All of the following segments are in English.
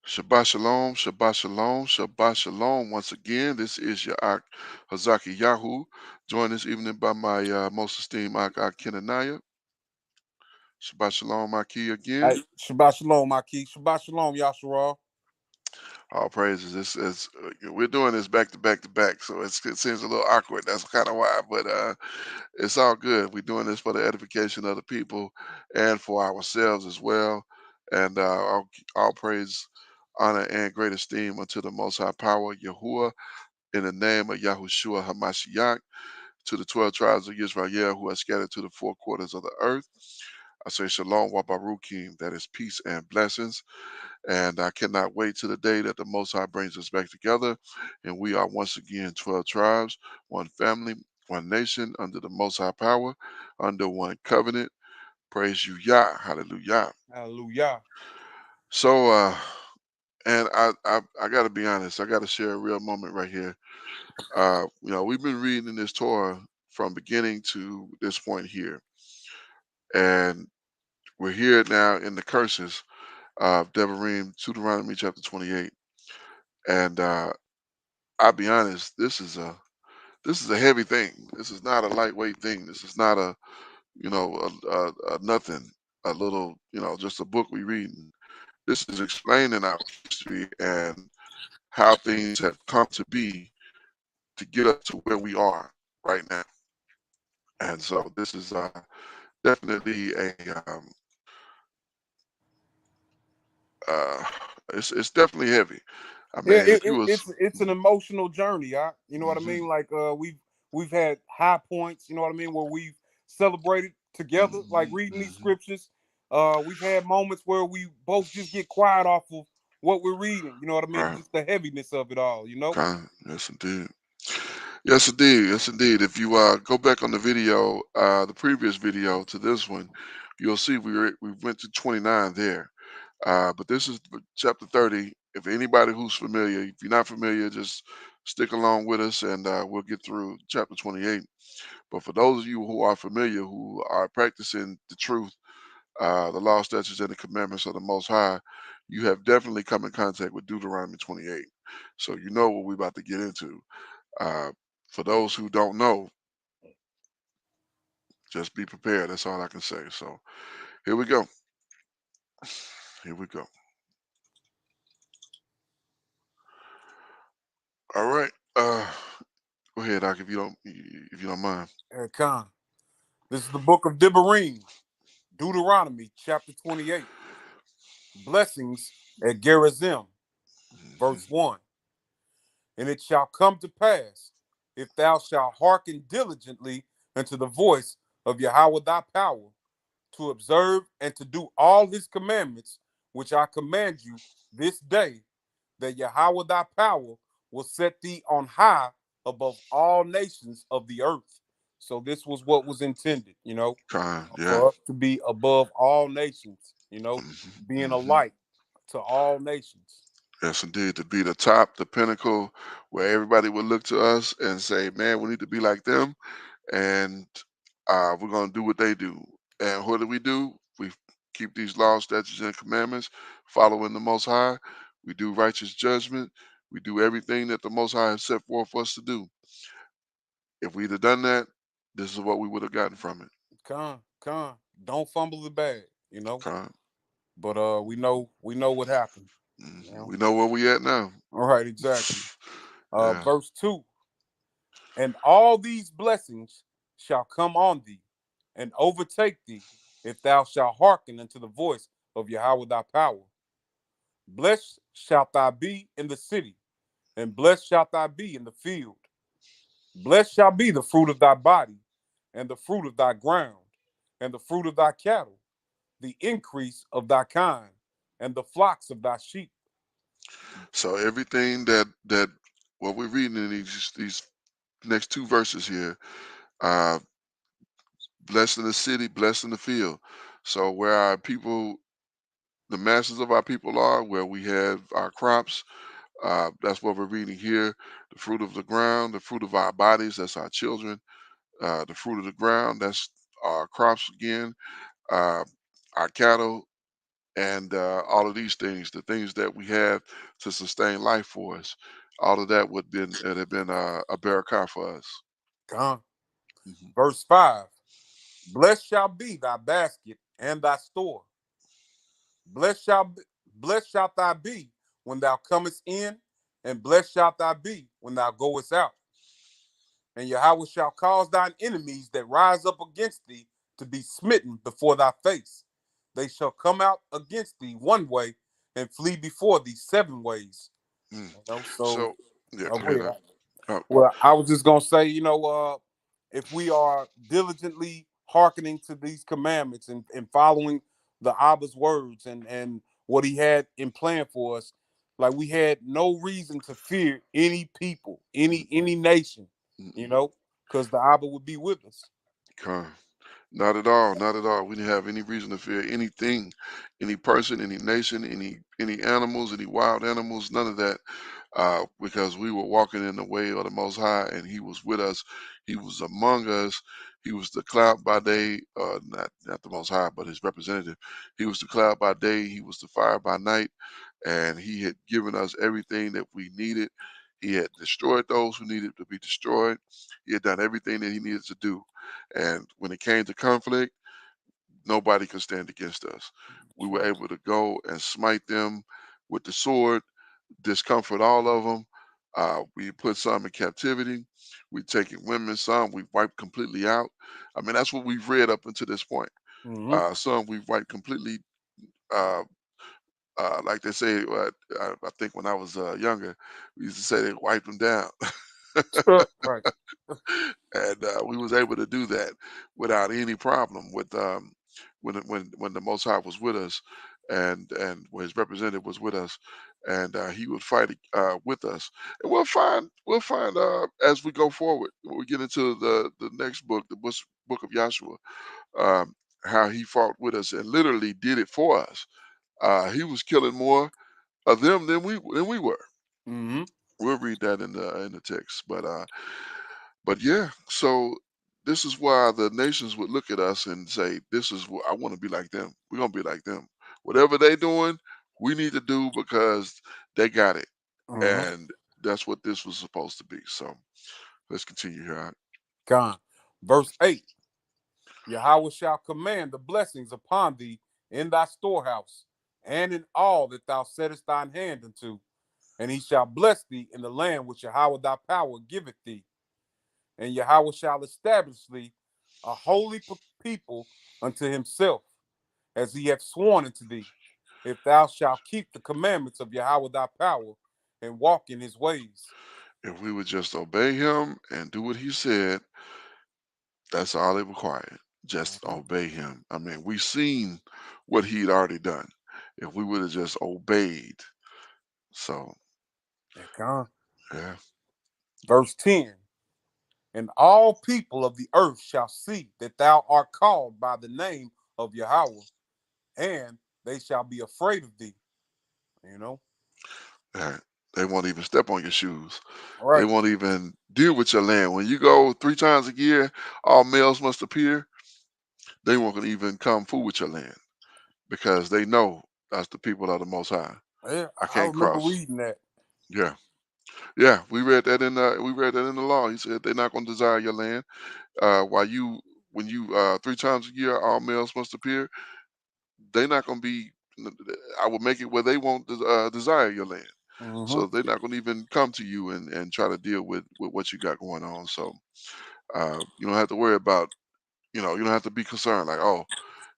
Shabbat shalom, Shabbat shalom, Shabbat shalom. Once again, this is your Ak Hazaki Yahu, joined this evening by my most esteemed Ak Kenanaya. Shabbat shalom, Aki Hey, again. Shabbat Shalom, Maki. Shabbat Shalom, Yasharal. All praises. This is we're doing this back to back to back, so it seems a little awkward. That's kind of why, but it's all good. We're doing this for the edification of the people and for ourselves as well. And all praise, honor, and great esteem unto the Most High Power, Yahuwah, in the name of Yahushua Hamashiach, to the 12 tribes of Israel who are scattered to the four quarters of the earth. I say shalom wa baruchim, that is peace and blessings. And I cannot wait to the day that the Most High brings us back together. And we are once again 12 tribes, one family, one nation, under the Most High power, under one covenant. Praise you, Yah. Hallelujah. Hallelujah. So, and I got to be honest, I got to share a real moment right here. We've been reading this Torah from beginning to this point here. And we're here now in the curses of Devarim, Deuteronomy chapter 28. And I'll be honest, this is a heavy thing. This is not a lightweight thing. This is not a nothing, a little, just a book we reading. This is explaining our history and how things have come to be to get us to where we are right now. And so this is definitely um, uh, it's definitely heavy. I Yeah, mean, if you was it's an emotional journey. You know what I hmm mean? Like we've had high points. You know what I mean? Where we've celebrated together, like hmm reading these hmm scriptures. We've had moments where we both just get quiet off of what we're reading. You know what I mean? right, Just the heaviness of it all. You know? yes indeed. Yes, indeed. Yes, indeed. If you go back on the video, the previous video to this one, you'll see we went to 29 there. But this is chapter 30. If anybody who's familiar, if you're not familiar, just stick along with us, and we'll get through chapter 28. But for those of you who are familiar, who are practicing the truth, the law, statutes, and the commandments of the Most High, you have definitely come in contact with Deuteronomy 28. So you know what we're about to get into. Uh, for those who don't know, just be prepared. That's all I can say. So here we go. Here we go. All right. Go ahead, Doc, if you don't mind. Khan. This is the book of Devarim, Deuteronomy, chapter 28. Blessings at Gerizim, verse Mhm. 1. And it shall come to pass, if thou shalt hearken diligently unto the voice of Yahweh thy power, to observe and to do all his commandments, which I command you this day, that Yahweh thy power will set thee on high above all nations of the earth. So this was what was intended, Yeah. for us to be above all nations, being a Hmm. light to all nations. Yes, indeed. To be the top, the pinnacle, where everybody would look to us and say, "Man, we need to be like them," and we're gonna do what they do. And what do? We keep these laws, statutes, and commandments, following the Most High. We do righteous judgment. We do everything that the Most High has set forth for us to do. If we'd have done that, this is what we would have gotten from it. Con, don't fumble the bag. Okay. But we know what happened. We know where we at now. All right, exactly. Yeah. Verse 2. And all these blessings shall come on thee and overtake thee if thou shalt hearken unto the voice of Yahweh thy power. Blessed shalt thou be in the city, and blessed shalt thou be in the field. Blessed shall be the fruit of thy body, and the fruit of thy ground, and the fruit of thy cattle, the increase of thy kind, and the flocks of thy sheep. So everything that what we're reading in these next two verses here, uh, blessed in the city, blessed in the field. So where our people, the masses of our people are, where we have our crops, that's what we're reading here. The fruit of the ground, the fruit of our bodies, that's our children. The fruit of the ground, that's our crops again. Uh, our cattle, and all of these things, the things that we have to sustain life for us, all of that would been it have been a barakah for us. Gone. Mhm. Verse 5. Blessed shall be thy basket and thy store. Blessed shall blessed shalt thou be when thou comest in, and blessed shalt thou be when thou goest out. And Yahweh shall cause thine enemies that rise up against thee to be smitten before thy face. They shall come out against thee one way and flee before thee seven ways. Mm. So So yeah, go go ahead. ahead. Uh, Well, I was just gonna say, if we are diligently hearkening to these commandments and following the Abba's words and what he had in plan for us, like we had no reason to fear any people, mm, any nation, mm, because the Abba would be with us. Con. Not at all. Not at all. We didn't have any reason to fear anything, any person, any nation, any animals, any wild animals, none of that, because we were walking in the way of the Most High, and He was with us. He was among us. He was the cloud by day, not the Most High, but His representative. He was the cloud by day. He was the fire by night, and He had given us everything that we needed. He had destroyed those who needed to be destroyed. He had done everything that He needed to do. And when it came to conflict, nobody could stand against us. We That's were right. able to go and smite them with the sword, discomfort all of them. We put some in captivity. We taken women, some we wiped completely out. I mean, that's what we've read up until this point. Mm-hmm. Some we've wiped completely. Uh, like they say, I think when I was younger, we used to say they wiped them down. Right. And we was able to do that without any problem with when the Most High was with us, and when His representative was with us, and He would fight with us, and we'll find as we go forward when we get into the next book, the book of Joshua, um, how He fought with us and literally did it for us. He was killing more of them than we were. Mm-hmm. We'll read that in the text, but yeah, so this is why the nations would look at us and say, "This is what I want to be like them. We're gonna be like them. Whatever they doing, we need to do because they got it." Mm-hmm. And that's what this was supposed to be. So let's continue here. Gone. Verse 8. Yahweh shall command the blessings upon thee in thy storehouse and in all that thou settest thine hand unto. And he shall bless thee in the land which Yahweh thy power giveth thee. And Yahweh shall establish thee a holy people unto himself, as he hath sworn unto thee, if thou shalt keep the commandments of Yahweh thy power and walk in his ways. If we would just obey Him and do what He said, that's all it required. Just Mhm. obey Him. I mean, we seen what He'd already done. If we would have just obeyed, so yeah. Verse 10. And all people of the earth shall see that thou art called by the name of Yahweh, and they shall be afraid of thee. You know? Right. They won't even step on your shoes. All They right. won't even deal with your land. When you go 3 times a year, all males must appear. They won't even come fool with your land because they know that's the people of the Most High. Yeah, I I can't remember cross. reading that. Yeah, yeah. We read that in the law. He said they're not going to desire your land. While you when you 3 times a year, all males must appear. They're not going to be. I will make it where they won't desire your land. Hmm. So they're not going to even come to you and try to deal with what you got going on. So you don't have to worry about, you don't have to be concerned like, oh,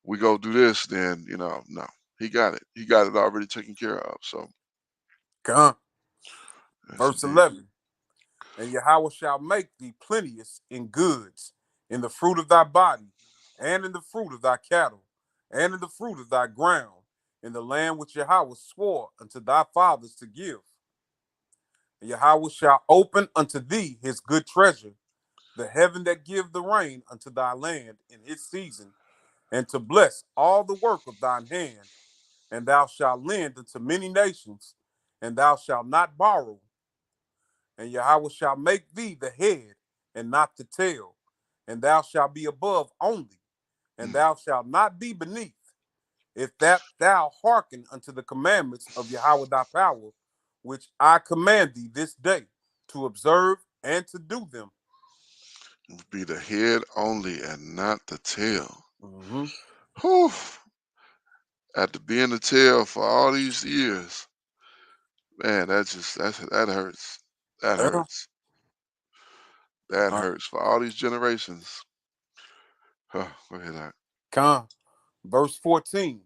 we go do this, then, no, he got it. He got it already taken care of. So, Come. yes, Verse indeed. 11. And Yahweh shall make thee plenteous in goods, in the fruit of thy body, and in the fruit of thy cattle, and in the fruit of thy ground, in the land which Yahweh swore unto thy fathers to give. And Yahweh shall open unto thee his good treasure, the heaven that give the rain unto thy land in his season, and to bless all the work of thine hand. And thou shalt lend unto many nations, and thou shalt not borrow. And Yahweh shall make thee the head and not the tail, and thou shalt be above only, and Mm, thou shalt not be beneath. if that thou hearken unto the commandments of Yahweh thy power, which I command thee this day to observe and to do them. Be the head only and not the tail. Mm-hmm. Whew. After being the tail for all these years, man, that hurts. That Yeah. hurts. That Uh, hurts for all these generations. Huh, go ahead, Doc. Con. Verse 14.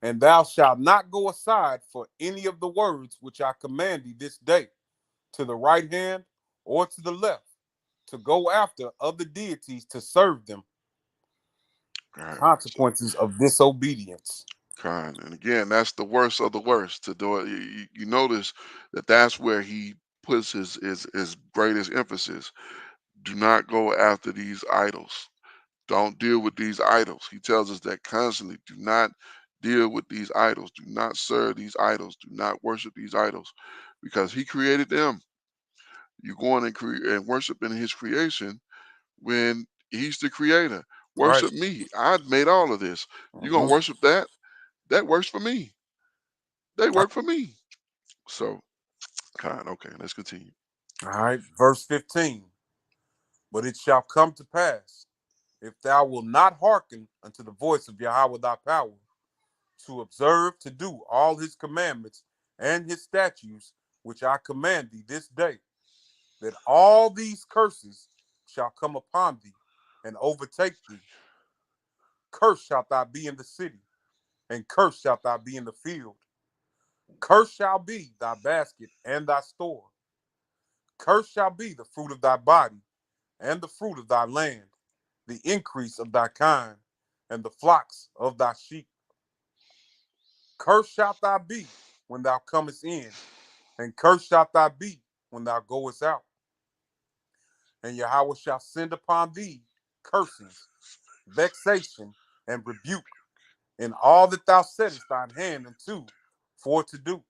And thou shalt not go aside for any of the words which I command thee this day, to the right hand or to the left, to go after other deities to serve them. All right. Consequences of disobedience. Kind. And again, that's the worst of the worst to do it. You notice that that's where he puts his greatest emphasis. Do not go after these idols. Don't deal with these idols. He tells us that constantly. Do not deal with these idols. Do not serve these idols. Do not worship these idols because he created them. You go on and, and worship in his creation when he's the creator. Right. Worship me. I made all of this. You're going to Mhm. worship that? That works for me. They work for me. So, kind. Okay, let's continue. All right. Verse 15. But it shall come to pass, if thou wilt not hearken unto the voice of Yahweh thy power, to observe to do all his commandments and his statutes, which I command thee this day, that all these curses shall come upon thee and overtake thee. Cursed shalt thou be in the city, and cursed shalt thou be in the field. Cursed shall be thy basket and thy store. Cursed shall be the fruit of thy body, and the fruit of thy land, the increase of thy kind, and the flocks of thy sheep. Cursed shalt thou be when thou comest in, and cursed shalt thou be when thou goest out. And Yahweh shall send upon thee cursings, vexation, and rebuke in all that thou settest thine hand unto for to do,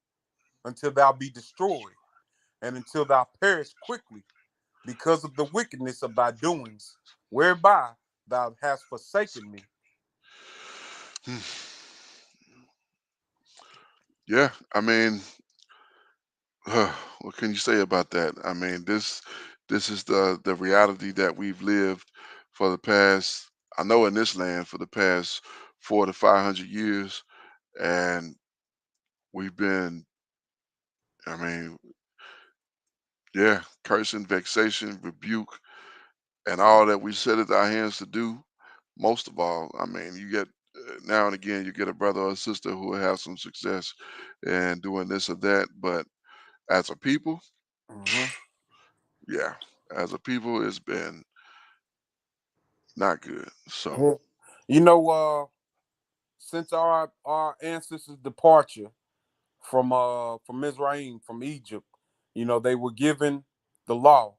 until thou be destroyed, and until thou perish quickly, because of the wickedness of thy doings, whereby thou hast forsaken me. Hmm. Yeah, I mean, what can you say about that? I mean, this is the reality that we've lived for the past. I know in this land for the past 400 to 500 years, and we've been. I mean, yeah, cursing, vexation, rebuke, and all that we set it our hands to do. Most of all, I mean, you get now and again you get a brother or a sister who will have some success in doing this or that, but as a people, Mhm. yeah, as a people, it's been not good. So, Yeah. You know, since our ancestors' departure from Mizraim, from Egypt, they were given the law,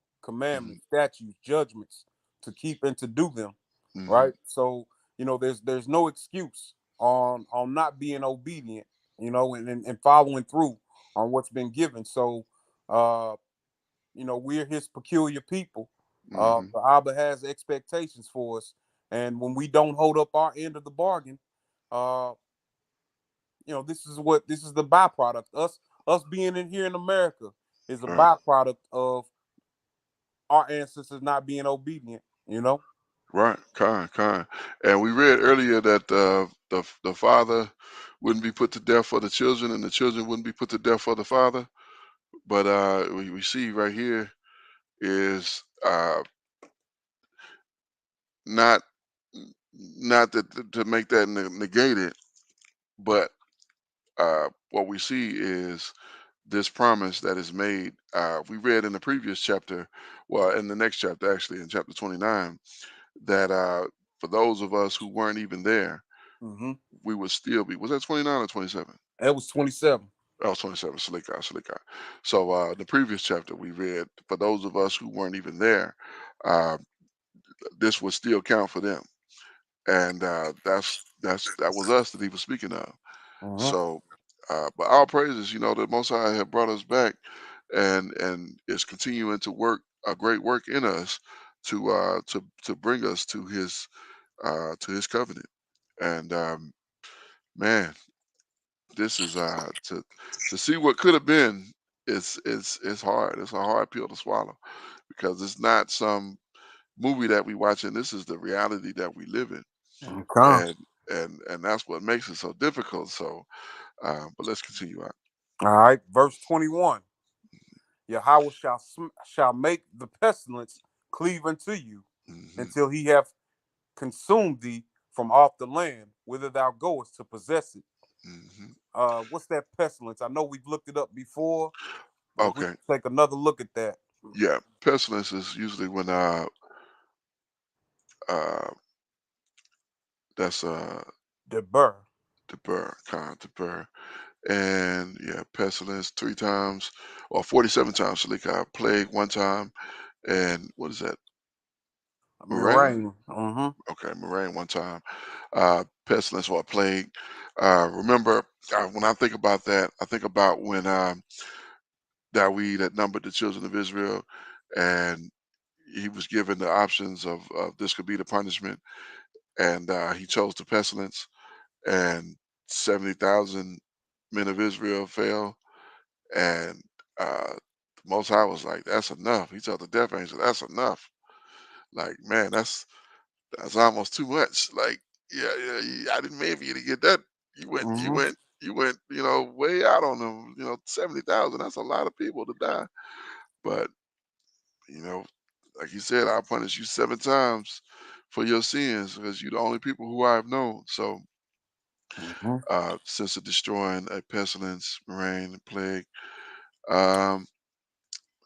mhm, commandments, statutes, judgments to keep and to do them, mhm, right? So, there's no excuse on not being obedient, and following through on what's been given. So, uh, we're his peculiar people. mhm, The Abba has expectations for us, and when we don't hold up our end of the bargain, uh, this is the byproduct. Us being in here in America is a right, byproduct of our ancestors not being obedient. right, kind. And we read earlier that the father wouldn't be put to death for the children, and the children wouldn't be put to death for the father. But we see right here is not not that to make that negated, but what we see is this promise that is made. We read in the previous chapter, well, in the next chapter, actually, in chapter 29, that for those of us who weren't even there, Mm-hmm. we would still be. Was that 29 or 27? That was 27. Oh, 27. Salika, Salika. So the previous chapter we read, for those of us who weren't even there, uh, this would still count for them, and that was us that he was speaking of. Mm-hmm. So, but all praises, the Most High have brought us back, and is continuing to work a great work in us to bring us to His covenant, and Man, this is to see what could have been is hard. It's a hard pill to swallow because it's not some movie that we watching. This is the reality that we live in, Okay. and and that's what makes it so difficult. So, but let's continue on. All right. Verse 21. Yahweh shall make the pestilence cleave unto you Hmm. until he have consumed thee from off the land whither thou goest to possess it. Hmm. What's that pestilence? I know we've looked it up before, but if we Okay, could take another look at that. yeah, pestilence is usually when uh that's Deber. Deber, Khan Deber, and yeah, pestilence 3 times or 47 times. Shalika, plague 1 time, and what is that? Moraine? Moraine. Mm-hmm. Okay, moraine 1 time. Pestilence or plague. Remember, when I think about that, I think about when Dawid had numbered the children of Israel, and he was given the options of this could be the punishment, and he chose the pestilence, and 70,000 men of Israel fell, and the Most High was like, "That's enough." He told the death angel, "That's enough." Like, man, that's almost too much. Like, yeah, yeah, I didn't mean for you to get that. You went, you Mm-hmm. went, you went, way out on them. 70,000. That's a lot of people to die. But you know, like you said, I'll punish you 7 times for your sins because you're the only people who I've known. So, Mm-hmm. since the destroying a pestilence, rain, plague, um,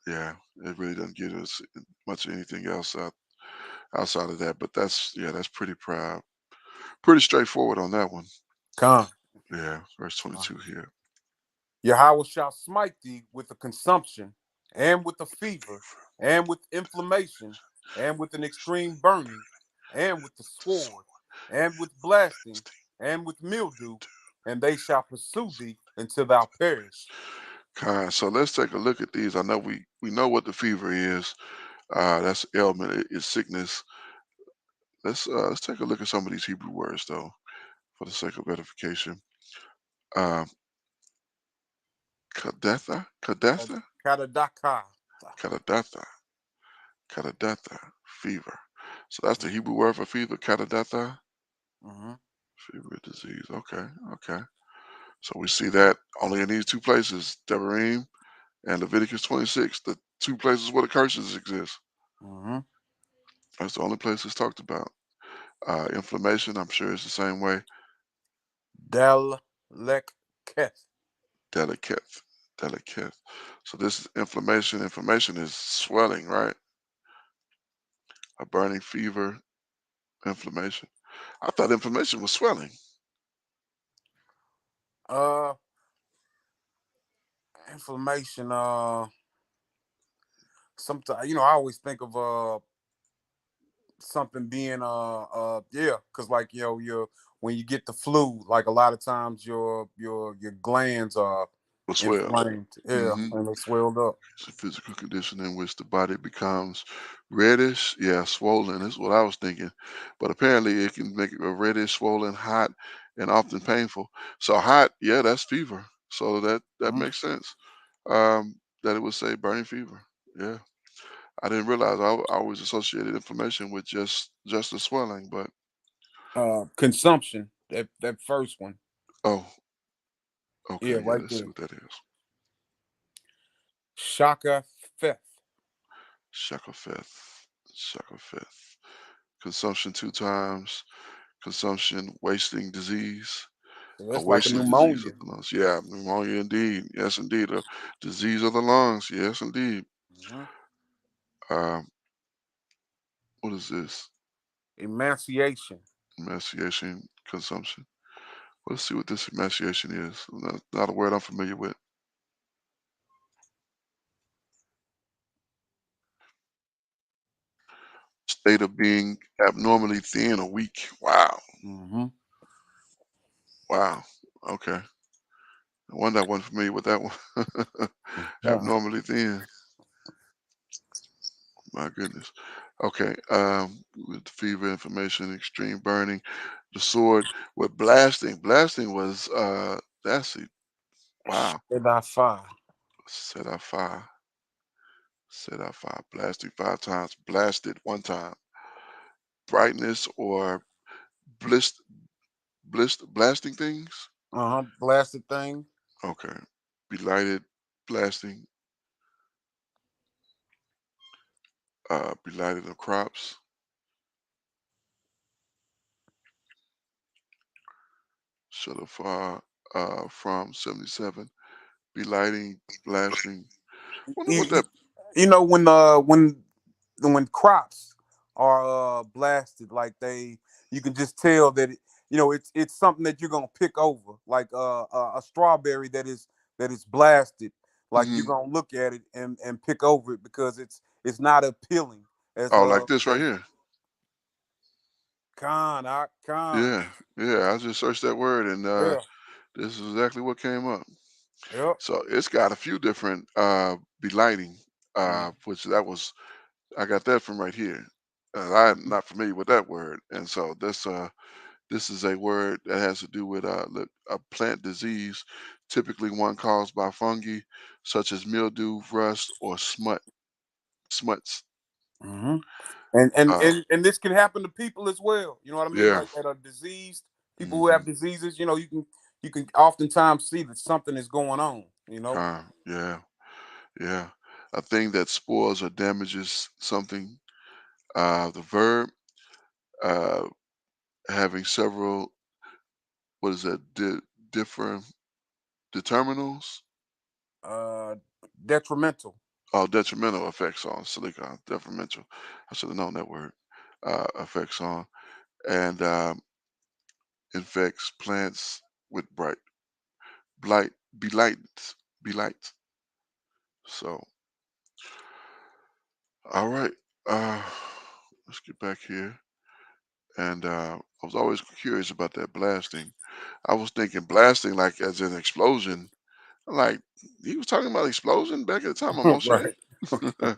yeah, it really doesn't give us much of anything else outside of that. But that's pretty proud, pretty straightforward on that one. Come. Yeah, verse 22 here. Yahweh shall smite thee with the consumption, and with the fever, and with inflammation, and with an extreme burning, and with the sword, and with blasting, and with mildew, and they shall pursue thee until thou perish. Kind. So let's take a look at these. I know we know what the fever is. That's ailment, it's sickness. Let's take a look at some of these Hebrew words though, for the sake of edification. Um, Kadatha, Kadatha, Kadadaka. Kadadatha, Kadadatha, fever. So that's the Hebrew word for fever, Kadadatha, Mm-hmm. fever, disease. Okay, okay. So we see that only in these 2 places, Devarim and Leviticus 26, the 2 places where the curses exist. Mm-hmm. That's the only place it's talked about. Inflammation, I'm sure it's the same way. Del lek keth. Delicate, delicate. So this is inflammation. Inflammation is swelling, right? A burning fever, inflammation. I thought inflammation was swelling. Uh, inflammation. Sometimes I always think of something being yeah, because like your when you get the flu, like a lot of times your glands are Was swell. inflamed, yeah, Hmm. and they swelled up. It's a physical condition in which the body becomes reddish. Yeah, swollen is what I was thinking. But apparently it can make it a reddish, swollen, hot, and often painful. So hot, yeah, that's fever. So that Mhm. makes sense. That it would say burning fever. Yeah. I didn't realize I always associated inflammation with just the swelling, but Consumption, that first one, oh, yeah, okay, yeah, right let's see there. what that is. Shaka feth. Shakafeth, Shakafeth. Consumption 2 times. Consumption, wasting disease, So a that's like a wasting disease of pneumonia. the lungs. Yeah, pneumonia indeed. Yes, indeed. A disease of the lungs. Yes, indeed. Mhm. Um, what is this? Emaciation. Emaciation, consumption. Let's see what this emaciation is. Not a word I'm familiar with. State of being abnormally thin or weak. Wow. Hmm. Wow. Okay. No wonder I wasn't familiar with that one. Yeah. Abnormally thin. My goodness. Okay. With fever, inflammation, extreme burning, the sword with blasting. Blasting was that's it. Wow. Set our fire. Set our fire. Set our fire. Blasting 5 times. Blasted 1 time. Brightness or blasting things. Blasted thing. Okay. Belighted, blasting, belighted of crops. Shut a fire from 77. Belighting, blasting. Wonder You, what that. you know when crops are blasted, like they, you can just tell that it's something that you're gonna pick over, like a strawberry that is blasted. Like you're Hmm. gonna look at it and pick over it because it's not appealing as Oh, like this right here. con. Yeah, yeah. I just searched that word, and Yeah, this is exactly what came up. yep. So it's got a few different belighting, Mm. which that was I got that from right here. I'm not familiar with that word, and so this is a word that has to do with a plant disease, typically one caused by fungi such as mildew, rust, or smuts. hmm and, and Uh, and and this can happen to people as well. You know what I mean? yeah. Like that are diseased. People who Hmm. have diseases, you can oftentimes see that something is going on. Yeah. Yeah. A thing that spoils or damages something. The verb uh, having several, what is that? Different determinals. Uh, Detrimental. Oh, detrimental effects on silicon. Detrimental. I should have known that word. Effects on and infects plants with blight, belight, belight. So, all right. Uh, let's get back here. And I was always curious about that blasting. I was thinking blasting like as an explosion. I'm like, he was talking about explosion back at the time of Moshe. Right.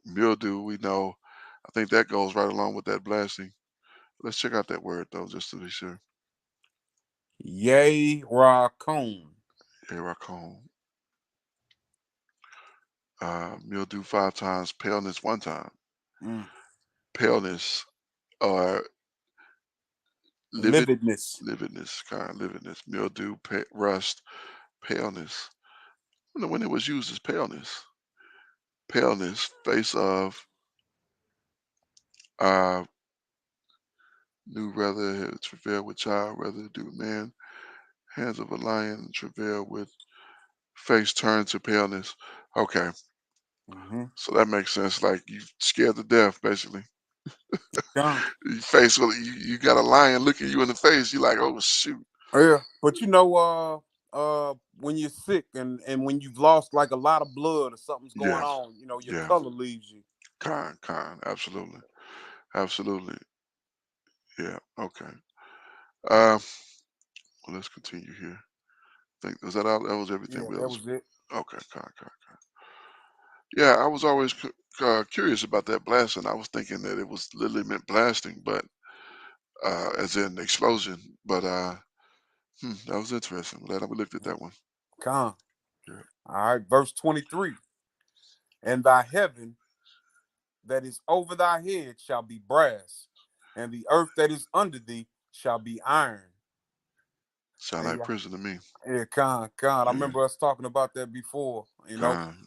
Mildew, we know. I think that goes right along with that blasting. Let's check out that word though, just to be sure. Yay, raccoon. Aracone. Mildew 5 times, paleness 1 time. Mm. Paleness or livid, Lividness. lividness, kind of lividness. Mildew, rust, paleness. I wonder when it was used as paleness. Paleness, face of uh, new rather travail with child, rather do man. Hands of a lion, travail with face turned to paleness. Okay, Mm-hmm. so that makes sense. Like you scared to death, basically. Con. Your face, well, you got a lion looking you in the face. You're like, oh shoot. Yeah, but when you're sick and when you've lost like a lot of blood or something's going Yeah, on, your yeah. color leaves you. Absolutely, absolutely. Yeah. Okay. Uh, well, let's continue here. Think was that all? That was everything. Yeah, That that was was it. okay. Yeah, I was always curious about that blasting. I was thinking that it was literally meant blasting, but as in explosion. But that was interesting. Glad we looked at that one. Con. Yeah. All right, verse 23. And thy heaven that is over thy head shall be brass, and the earth that is under thee shall be iron. Sound And like yeah, prison to me. yeah, con. I Yeah. remember us talking about that before.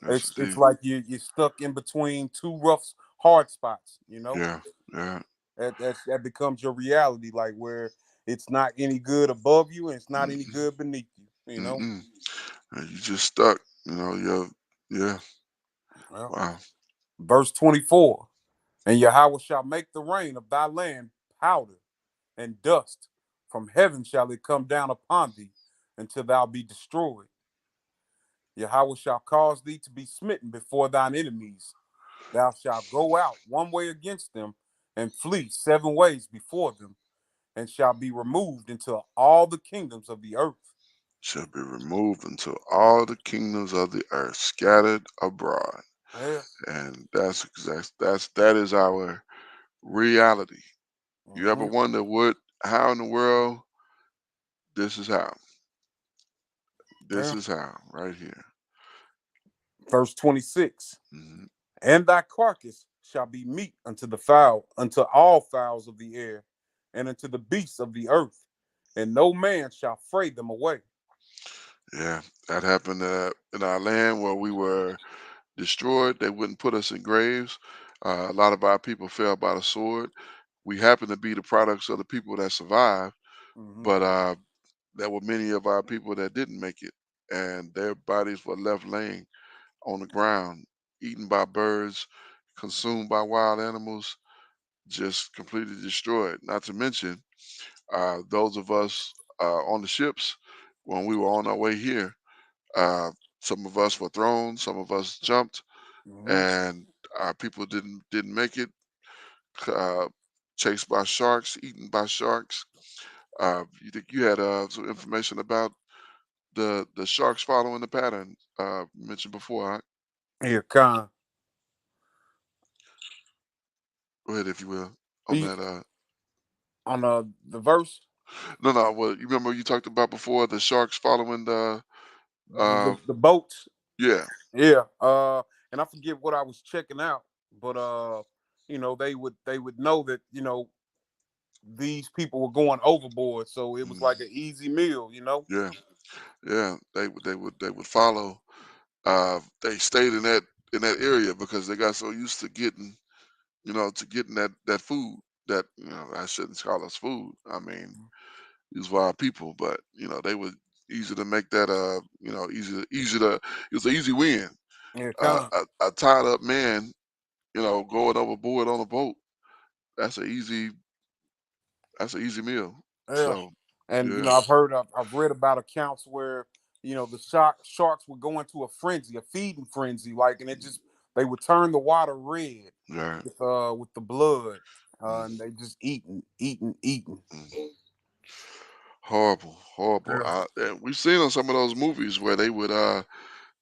Yes It's indeed. like you're stuck in between two rough, hard spots. Yeah. Yeah. That becomes your reality, like where it's not any good above you and it's not any Mm-mm. good beneath you. Mm-mm. And you just stuck. Yeah. Well, Wow. verse 24. And Yahweh shall make the rain of thy land powder and dust. From heaven shall it come down upon thee until thou be destroyed. Yahweh shall cause thee to be smitten before thine enemies. Thou shalt go out one way against them and flee 7 ways before them, and shall be removed into all the kingdoms of the earth. Shall be removed until all the kingdoms of the earth scattered abroad. Yeah. And that is our reality. You ever Hmm. wonder how in the world this is how? This Yeah. is how right here. Verse 26. Mhm. And thy carcass shall be meat unto all fowls of the air, and unto the beasts of the earth, and no man shall fray them away. Yeah, that happened in our land where we were destroyed. They wouldn't put us in graves. A lot of our people fell by the sword. We happen to be the products of the people that survived, Hmm. but there were many of our people that didn't make it, and their bodies were left laying on the ground, eaten by birds, consumed by wild animals, just completely destroyed. Not to mention those of us on the ships when we were on our way here. Uh, some of us were thrown, some of us jumped, Hmm. and our people didn't make it. Uh, chased by sharks, eaten by sharks. You think you had some information about the sharks following the pattern mentioned before? Huh? Here, Con. Go ahead, if you will, on Be that. on the verse, No, no. Well, you remember you talked about before the sharks following the. the, Uh, the boats. yeah. Yeah. And I forget what I was checking out, but they would know that these people were going overboard, so it was Mm, like an easy meal. yeah. Yeah. They would follow. They stayed in that area because they got so used to getting that food that I shouldn't call us food. I mean, these were our people, but they were easy to make that easy to it was an easy win. Yeah, Con. A tied up man, going overboard on a boat. That's a easy that's an easy meal. Yeah. So And yeah, I've read about accounts where the sharks would go into a frenzy, a feeding frenzy, like, and it mm, just they would turn the water red right, with the blood, and mm, they just eating. mm. Horrible, horrible. Yeah. And we've seen on some of those movies where they would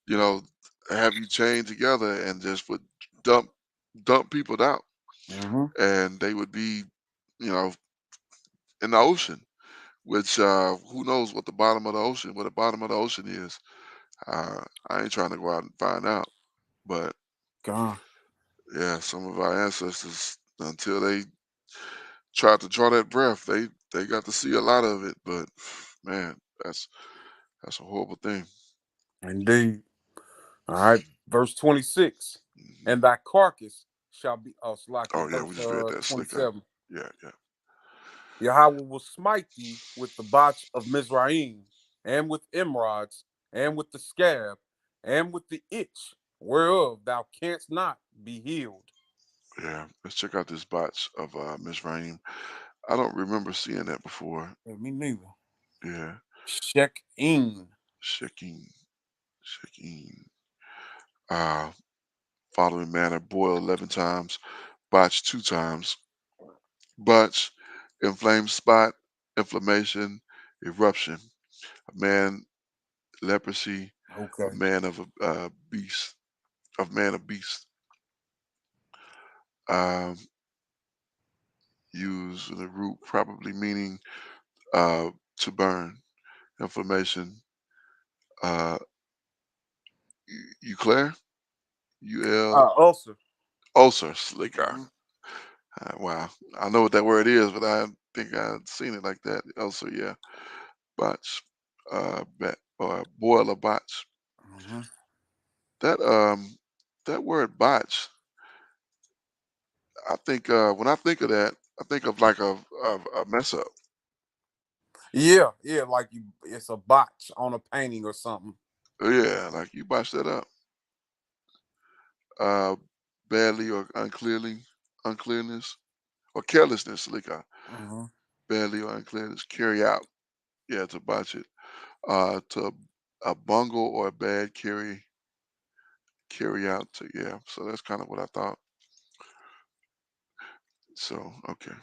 you know have you chained together and just would dump dump people out, Hmm. and they would be you know in the ocean, which who knows what the bottom of the ocean is. I ain't trying to go out and find out, but God, yeah, some of our ancestors, until they tried to draw that breath, they got to see a lot of it. But man, that's a horrible thing. indeed. All right, verse 26. Hmm. And thy carcass shall be Slakia, Oh yeah, we verse just read that slick out. 27. Yeah, yeah, Yahweh will smite thee with the botch of Mizraim, and with emerods, and with the scab, and with the itch, whereof thou canst not be healed. yeah. Let's check out this box of Miss Rain. I don't remember seeing that before. Yeah, me neither. Yeah, Shek-in. shaking, shaking. Uh, following manner, boil 11 times, botch 2 times. Botch, inflamed spot, inflammation, eruption. A man, leprosy, a Okay. man of a beast, of man of beast. Um, used in the root, probably meaning uh, to burn. Inflammation. Uh, Euclair, UL, Ulcer. ulcer, slick eye. Hmm. Wow, I know what that word is, but I think I'd seen it like that. Ulcer, yeah. Botch, or boil a botch. Hmm. That that word botch. I think when I think of that, I think of like a mess up. Yeah, yeah, like it's a botch on a painting or something. Yeah, like you botched that up. Uh, badly or unclearness or carelessness, like Hmm. badly or unclearness, carry out. Yeah, to botch it. To a bungle or a bad carry out to yeah. So that's kind of what I thought. So okay.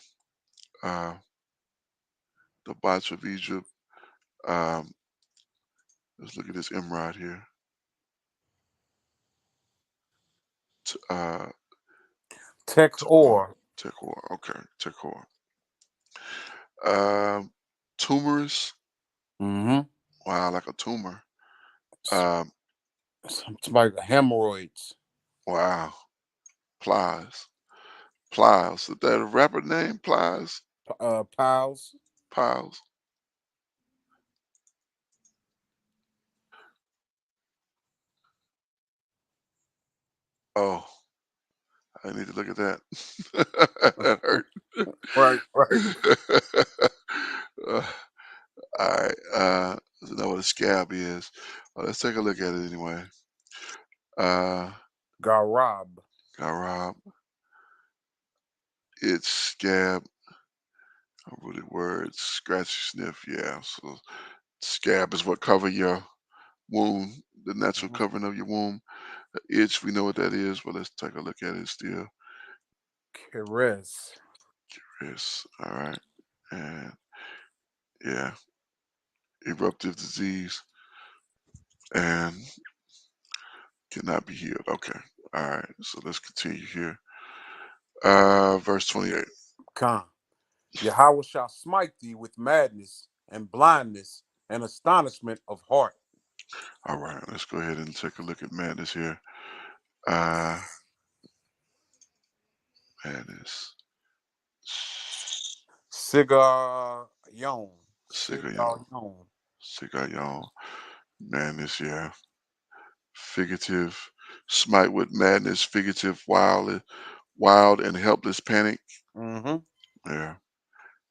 Uh, the botch of Egypt. Um, let's look at this emerald here. Uh, Tech Tekoa. or. Tekoa. Okay. Tekoa. Um, Tumorous. Mm-hmm. Wow, like a tumor. Um, Somebody hemorrhoids. wow. Plies. Plies. Is that a rapper name? Plies. Piles. Piles. Oh, I need to look at that. That hurt. Right, right. uh, all right. Let's know what a scab is. Well, let's take a look at it anyway. Uh, Garab. got robbed. It's scab. Rooted words. Scratch, sniff. Yeah. So scab is what cover your wound, the natural Mm-hmm. covering of your womb. The itch, we know what that is, but let's take a look at it still. Keres. Yes. All right. And yeah, eruptive disease and cannot be healed. Okay. All right. So let's continue here. Verse 28. Khan. Yahweh shall smite thee with madness and blindness and astonishment of heart. All right. Let's go ahead and take a look at madness here. Uh, madness. Sigar yon. Sigayon. Sigar yon. Sigayon. Madness. Yeah. Figurative. Smite with madness. Figurative. Wild and helpless panic. Mm-hmm. Yeah.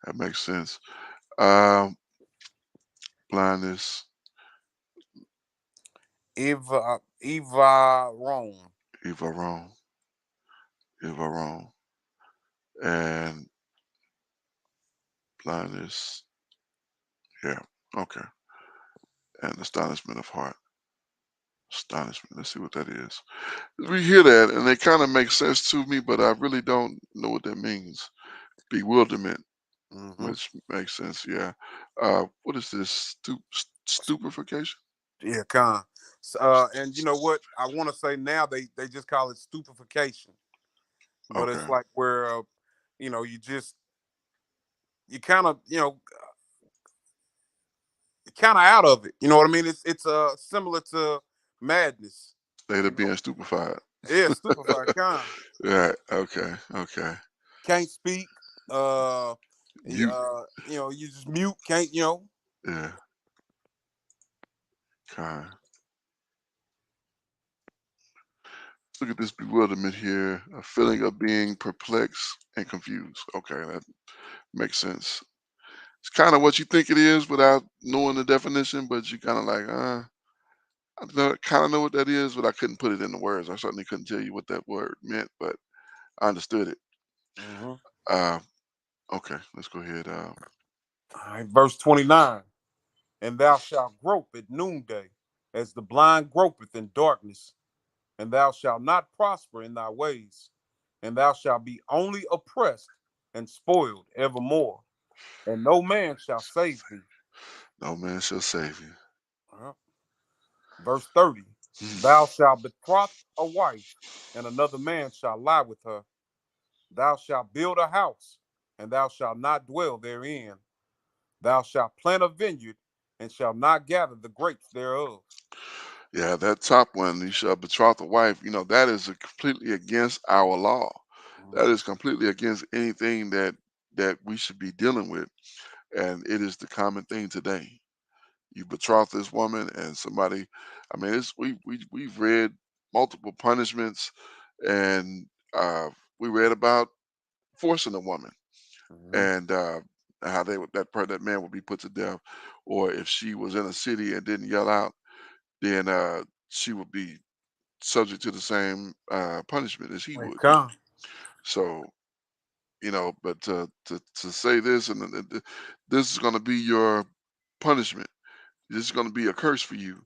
That makes sense. Um, blindness. Eva Rome. Eva wrong. Eva wrong. And blindness. Yeah. Okay. And astonishment of heart. Astonishment. Let's see what that is. We hear that and they kind of make sense to me, but I really don't know what that means. Bewilderment, Mm-hmm. which makes sense. Yeah. What is this? Stupefaction? Yeah, Khan. And you know what? I want to say now they just call it stupefaction, but it's Okay. like where you just you kind of kind of out of it. You know what I mean? It's similar to madness. State You of know? being stupefied. Yeah, stupefied. Khan. Right. Okay. Okay. Can't speak. Mute. You just mute. Can't. Yeah. Kind. Look at this bewilderment here. A feeling of being perplexed and confused. Okay, that makes sense. It's kind of what you think it is without knowing the definition, but you kind of like, I kind of know what that is, but I couldn't put it into words. I certainly couldn't tell you what that word meant, but I understood it. Mm-hmm. Uh, okay, let's go ahead. All right, verse 29. And thou shalt grope at noonday, as the blind gropeth in darkness, and thou shalt not prosper in thy ways, and thou shalt be only oppressed and spoiled evermore, and no man shall save thee. No man shall save you. Uh, Verse 30. Thou shalt betroth a wife, and another man shall lie with her. Thou shalt build a house, and thou shalt not dwell therein. Thou shalt plant a vineyard, and shalt not gather the grapes thereof. Yeah, that top one, you shall betroth a wife. You know that is completely against our law. That Mhm. is completely against anything that we should be dealing with, and it is the common thing today. You betroth this woman and somebody, I mean, it's we've read multiple punishments, and we read about forcing a woman, Mhm. and how that man would be put to death, or if she was in a city and didn't yell out, then she would be subject to the same punishment as he Hey, would be. come. So, but to say this, and this is going to be your punishment. This is going to be a curse for you,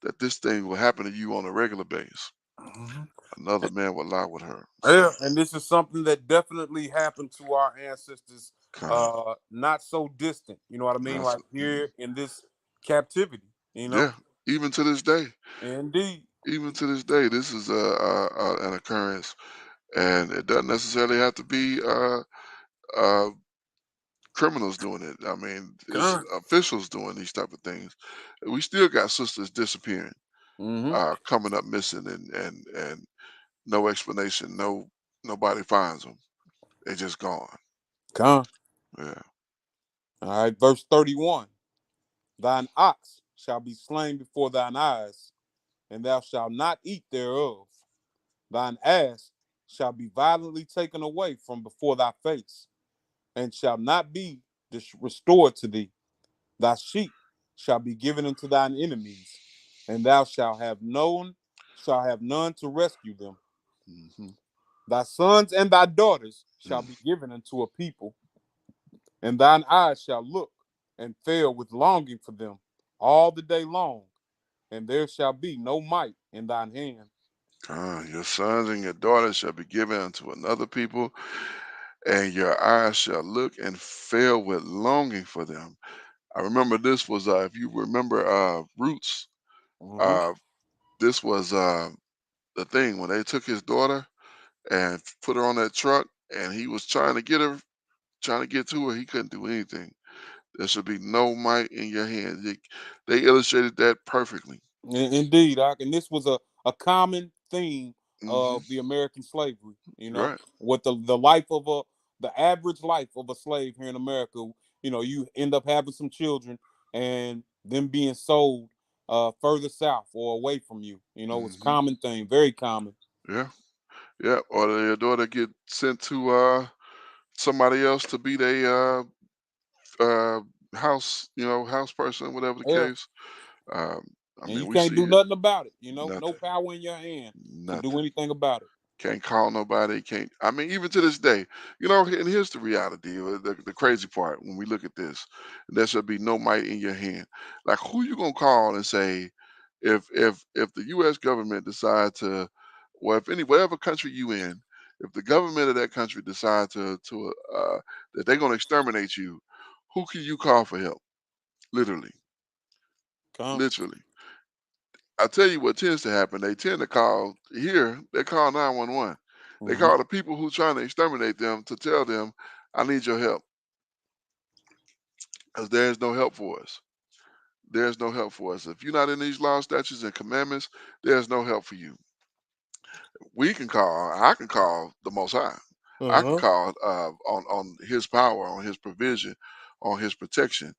that this thing will happen to you on a regular basis. Mhm. Another man will lie with her. So, Yeah, and this is something that definitely happened to our ancestors, kind, not so distant. You know what I mean? not Like so, here in this captivity. yeah, even to this day. Indeed. even to this day, this is an occurrence, and it doesn't necessarily have to be uh, criminals doing it. I mean, it's Con. officials doing these type of things. We still got sisters disappearing, Mm-hmm. coming up missing, and no explanation. Nobody finds them. They just gone. Con. Yeah. All right, verse 31. Thine ox shall be slain before thine eyes, and thou shalt not eat thereof. Thine ass shall be violently taken away from before thy face, and shall not be restored to thee. Thy sheep shall be given unto thine enemies, and thou shalt have none to rescue them. Hmm. Thy sons and thy daughters shall be given unto a people, and thine eyes shall look and fail with longing for them all the day long, and there shall be no might in thine hand. Your sons and your daughters shall be given unto another people, and your eyes shall look and fail with longing for them. I remember this was, if you remember, Roots. Mm-hmm. Uh, this was the thing when they took his daughter and put her on that truck, and he was trying to get her, trying to get to her. He couldn't do anything. There should be no might in your hand. They illustrated that perfectly. Indeed, and this was a common theme Hmm. of the American slavery. Right. What the life of the average life of a slave here in America. You end up having some children and them being sold further south or away from you. It's a Hmm. common thing, very common. Yeah. Yeah. Or your daughter get sent to somebody else to be their uh, house, house person, whatever the Yeah, case. Um, I and mean, you we can't see do it. nothing about it. No Nothing. power in your hand to do Nothing. anything about it. Can't call nobody. Can't. I mean, even to this day, and here's the reality, the crazy part when we look at this, there should be no might in your hand. Like, who you gonna call and say, if the U.S. government decide to, well, if any whatever country you in, if the government of that country decide to that they're gonna exterminate you, who can you call for help? Literally, Come. literally. I tell you what tends to happen. They tend to call here. They call 911. They Hmm. call the people who trying to exterminate them to tell them, "I need your help," because there is no help for us. There's no help for us. If you're not in these laws, statutes, and commandments, there's no help for you. We can call. I can call the Most High. I can Uh-huh. call on His power, on His provision, on His protection.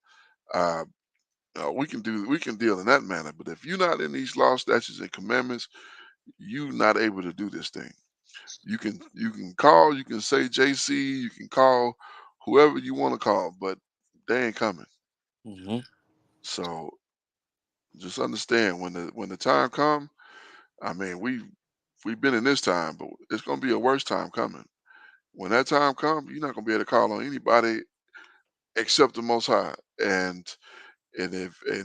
Uh, we can deal in that manner. But if you're not in these laws, statutes, and commandments, you're not able to do this thing. You can call, you can say JC, you can call whoever you want to call, but they ain't coming. Hmm. So just understand when the time come, I mean we've been in this time, but it's gonna be a worse time coming. When that time comes, you're not gonna be able to call on anybody except the Most High, and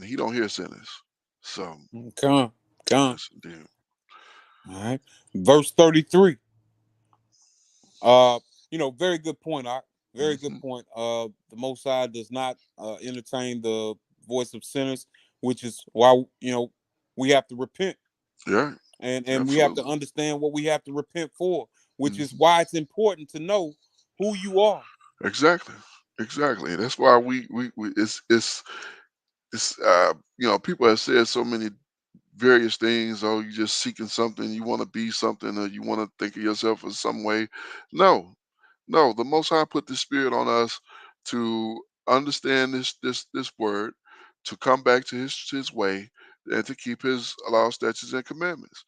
He don't hear sinners. So Come. Come. yes, indeed. All right. Verse 33. Uh, very good point, Art. Very good Hmm. point. The Most High does not entertain the voice of sinners, which is why we have to repent, Yeah, and we have to absolutely. understand what we have to repent for, which is Hmm. why it's important to know who you are. Exactly, exactly. That's why we it's people have said so many various things. Oh, you just seeking something, you want to be something, or you want to think of yourself in some way. No, no, the Most High put the Spirit on us to understand this word, to come back to His way, and to keep His law, statutes, and commandments.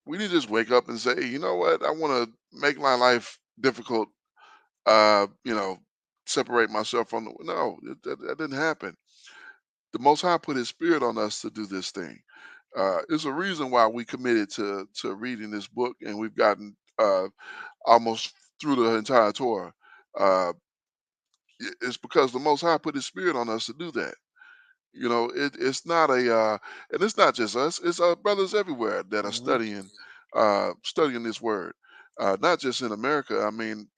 We didn't just wake up and say, "Hey, you know what, I want to make my life difficult. Uh, you know, separate myself from the no, that didn't happen. The Most High put His Spirit on us to do this thing. It's a reason why we committed to reading this book, and we've gotten almost through the entire Torah. Uh, it's because the Most High put His Spirit on us to do that. It's not and it's not just us. It's brothers everywhere that are Hmm. studying this word. Not just in America. I mean,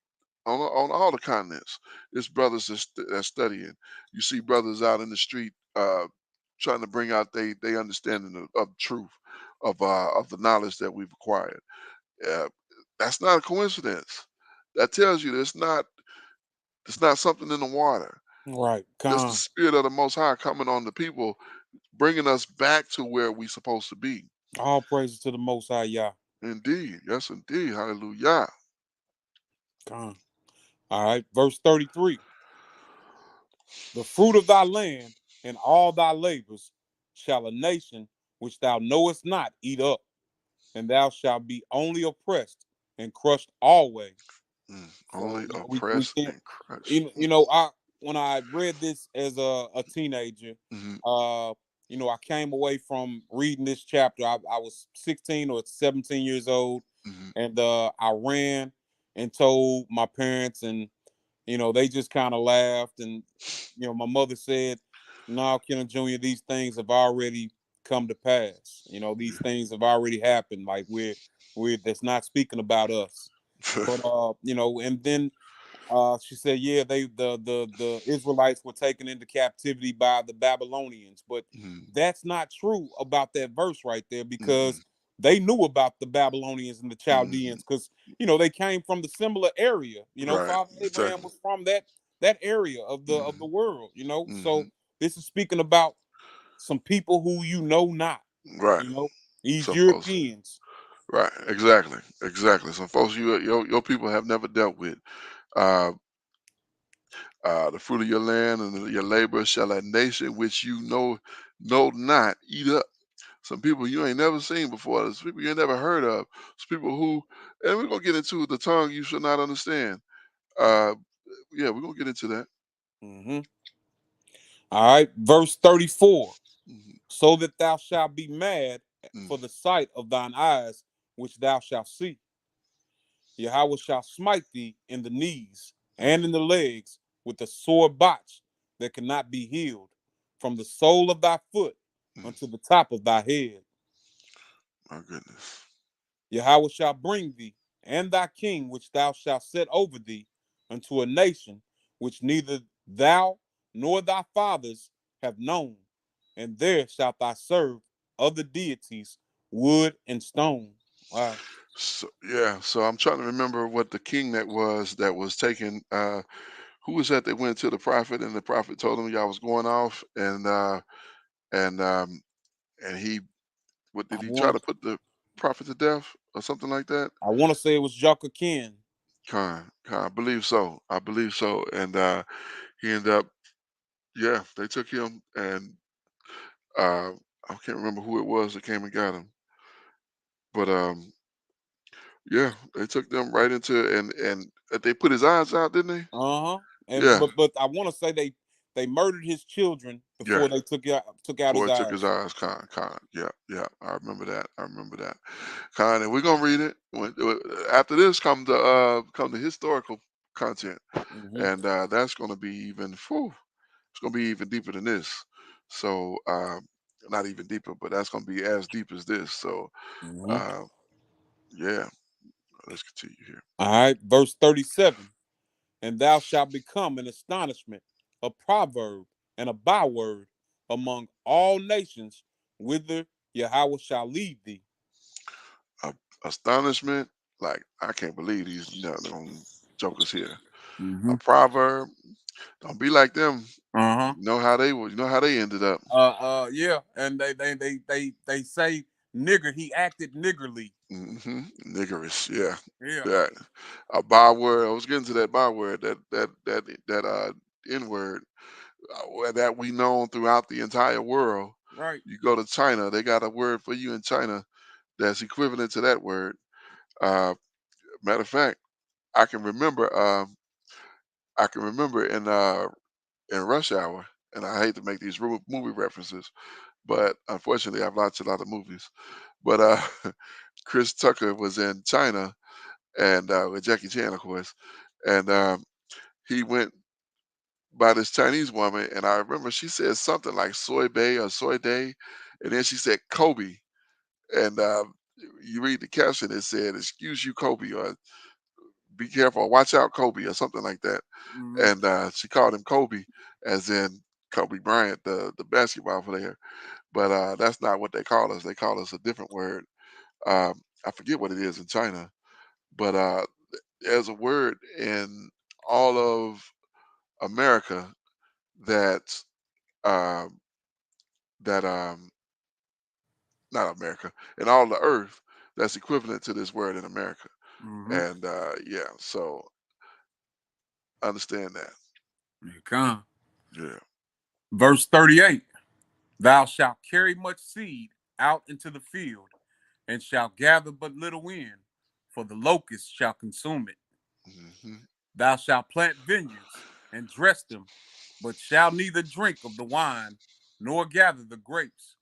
on all the continents. It's brothers that's studying. You see brothers out in the street trying to bring out they understanding of truth. of the knowledge that we've acquired. Uh, that's not a coincidence. That tells you that it's not something in the water. Right. Just the Con. spirit of the Most High coming on the people, bringing us back to where we supposed to be. All praises to the Most High Yah. Indeed, yes, indeed, hallelujah. Con. All right. Verse 33. The fruit of thy land and all thy labors shall a nation which thou knowest not eat up, and thou shalt be only oppressed and crushed always. So Only we oppressed can't. and crushed. I when I read this as a teenager, Mm-hmm, uh, I came away from reading this chapter. I was 16 or 17 years old, hmm. and I ran and told my parents, and they just kind of laughed. And my mother said, "No, Kenneth Jr., these things have already come to pass. These things have already happened. Like we're that's not speaking about us." But and then she said, "Yeah, the Israelites were taken into captivity by the Babylonians." But Mm, that's not true about that verse right there, mm-mm. because they knew about the Babylonians and the Mhm. Chaldeans, because they came from the similar area. Right, Father Abraham exactly. was from that area of the Mhm, world. So mhm. this is speaking about some people who not. Right. You know, these Some folks. Europeans. Right. Exactly. Exactly. Some folks your people have never dealt with. Uh, the fruit of your land and your labor shall a nation which you know not eat up. Some people you ain't never seen before. There's people you ain't never heard of. Some people who, and we're gonna get into the tongue you should not understand. Uh, yeah, we're gonna get into that. Hmm. All right, verse 34. Hmm. So that thou shalt be mad Mm, for the sight of thine eyes, which thou shalt see. Yahweh shall smite thee in the knees mm, and in the legs with a sore botch that cannot be healed, from the sole of thy foot mm. unto the top of thy head. My goodness. Yahweh shall bring thee and thy king, which thou shalt set over thee, unto a nation which neither thou nor thy fathers have known, and there shalt thou serve other deities, wood and stone. Wow. So yeah, so I'm trying to remember what the king that was taken. Who was that went to the prophet and the prophet told him y'all was going off and and he what I did he try want to put the prophet to death or something like that? I want to say it was Jaka Ken. Khan, I believe so. I believe so. And he ended up yeah, they took him and uh I can't remember who it was that came and got him. But yeah, they took them right into and they put his eyes out, didn't they? Uh-huh. And Yeah, but I want to say they murdered his children yeah. before they took out his Boy took his eyes. eyes, Con. Yeah, yeah. I remember that. I remember that. Con, and we're gonna read it. After this come the historical content, Hmm. and that's gonna be even. Whew, it's gonna be even deeper than this. So, not even deeper, but that's gonna be as deep as this. So, Hmm. uh, yeah. Let's continue here. All right, verse 37. And thou shalt become an astonishment, a proverb, and a byword among all nations, whither Yahweh shall lead thee. Uh, Astonishment, like I can't believe these jokers here. A Hmm. proverb. Don't be like them. Uh-huh. You know how they were. You know how they ended up. Yeah, and they say nigger. He acted niggerly. Niggerish, yeah. Yeah. That a byword. I was getting to that byword, that N word that we know throughout the entire world. Right. You go to China, they got a word for you in China that's equivalent to that word. Uh, Matter of fact, I can remember. I can remember in Rush Hour, and I hate to make these movie references, but unfortunately, I've watched a lot of movies. But Chris Tucker was in China and with Jackie Chan, of course, and he went by this Chinese woman, and I remember she said something like soy bay or soy day, and then she said Kobe, and you read the caption, it said "Excuse you, Kobe," or "Be careful, or watch out, Kobe," or something like that, Hmm. and she called him Kobe, as in Kobe Bryant, the basketball player, but that's not what they call us. They call us a different word. I forget what it is in China, but there's a word in all of America that um, that not America, in all the earth that's equivalent to this word in America. Mm-hmm. And yeah, so understand that. Here come. Yeah. Verse 38. Thou shalt carry much seed out into the field, and shalt gather but little in, for the locust shall consume it. Hmm. Thou shalt plant vineyards and dress them, but shalt neither drink of the wine nor gather the grapes,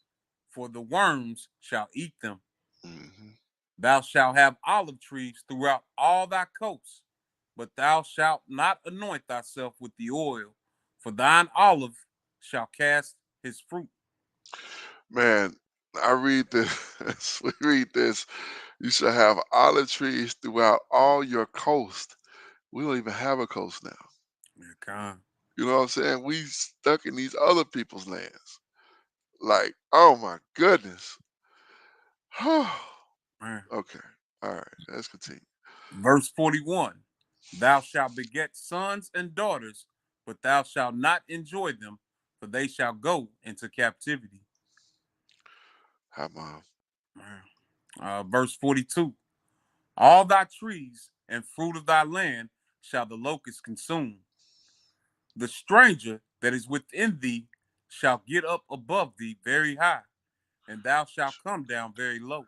for the worms shall eat them. Hmm. Thou shalt have olive trees throughout all thy coasts, but thou shalt not anoint thyself with the oil, for thine olive shall cast his fruit. Man, I read this. We read this. You shall have olive trees throughout all your coast. We don't even have a coast now. Con. You know what I'm saying? We stuck in these other people's lands. Like, oh my goodness. Man. Okay. All right. Let's continue. Verse 41. Thou shalt beget sons and daughters, but thou shalt not enjoy them, for they shall go into captivity. Hi, mom. Verse 42. All thy trees and fruit of thy land shall the locust consume. The stranger that is within thee shall get up above thee very high, and thou shalt come down very low.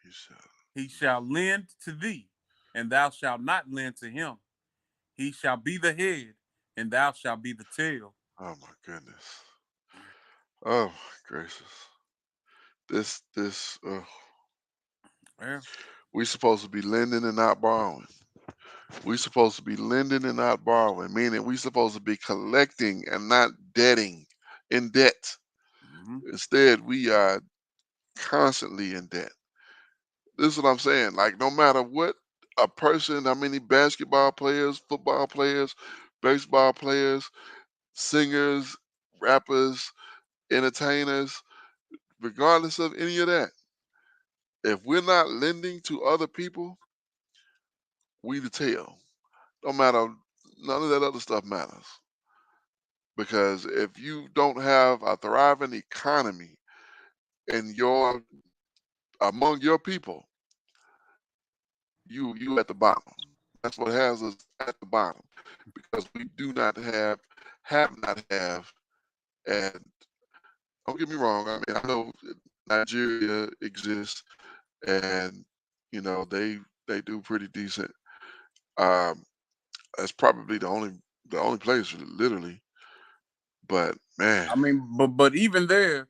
You said, He shall lend to thee, and thou shalt not lend to him. He shall be the head, and thou shalt be the tail. oh my goodness. Oh my gracious. This, Well, we supposed to be lending and not borrowing. We supposed to be lending and not borrowing, meaning we supposed to be collecting and not debting in debt. mhm. Instead, we are constantly in debt. This is what I'm saying. Like, no matter what a person, how many basketball players, football players, baseball players, singers, rappers, entertainers, regardless of any of that, if we're not lending to other people, we the tail. No matter, none of that other stuff matters. Because if you don't have a thriving economy in your among your people, you at the bottom. That's what has us at the bottom because we do not have not have, and don't get me wrong. I mean, I know Nigeria exists, and they do pretty decent. Um, that's probably the only place literally. But man, I mean, but even there,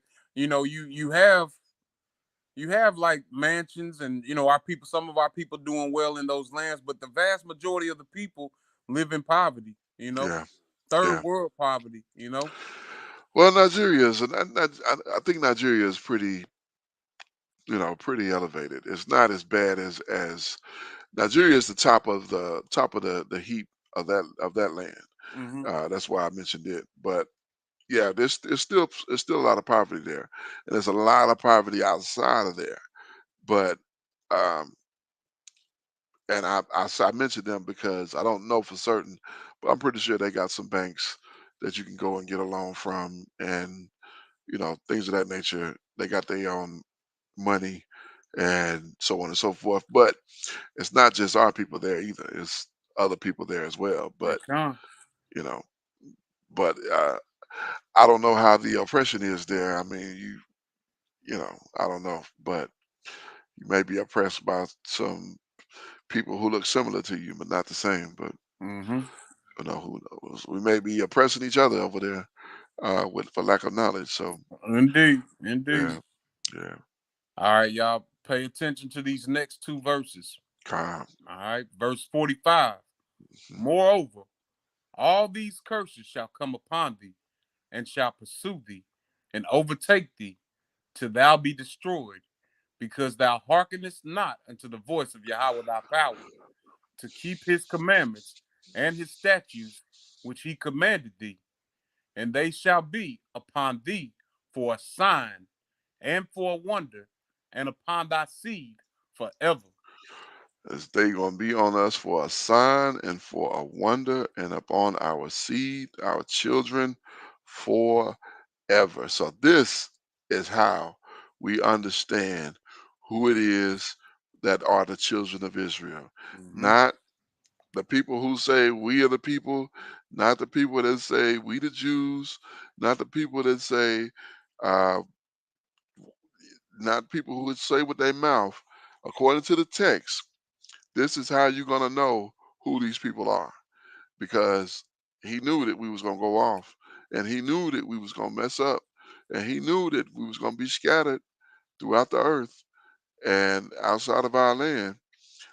you have like mansions, and our people. Some of our people doing well in those lands, but the vast majority of the people live in poverty. yeah, Third yeah. world poverty. Well, Nigeria is, and I think Nigeria is pretty elevated. It's not as bad as Nigeria is the top of the heap of that land. Hmm. That's why I mentioned it. But yeah, there's still a lot of poverty there, and there's a lot of poverty outside of there. But um, and I mentioned them because I don't know for certain, but I'm pretty sure they got some banks that you can go and get a loan from, and things of that nature. They got their own money and so on and so forth. But it's not just our people there either. It's other people there as well. It But can. you know, but I don't know how the oppression is there. I mean, I don't know, but you may be oppressed by some people who look similar to you, but not the same. But Hmm. who knows? We may be oppressing each other over there with for lack of knowledge. So Indeed, yeah, indeed. yeah, All right, y'all, pay attention to these next two verses. calm. All right, verse 45. Mhm. Moreover, all these curses shall come upon thee, and shall pursue thee, and overtake thee, till thou be destroyed, because thou hearkenest not unto the voice of Yahweh thy power, to keep his commandments and his statutes which he commanded thee, and they shall be upon thee for a sign and for a wonder, and upon thy seed forever. As they gonna be on us for a sign and for a wonder, and upon our seed, our children, forever. So this is how we understand who it is that are the children of Israel. Mm-hmm. Not the people who say we are the people, not the people that say we the Jews, not the people that say, uh, not people who would say with their mouth. According to the text, this is how you're gonna know who these people are, because he knew that we was gonna go off, and he knew that we was gonna mess up, and he knew that we was gonna be scattered throughout the earth and outside of our land.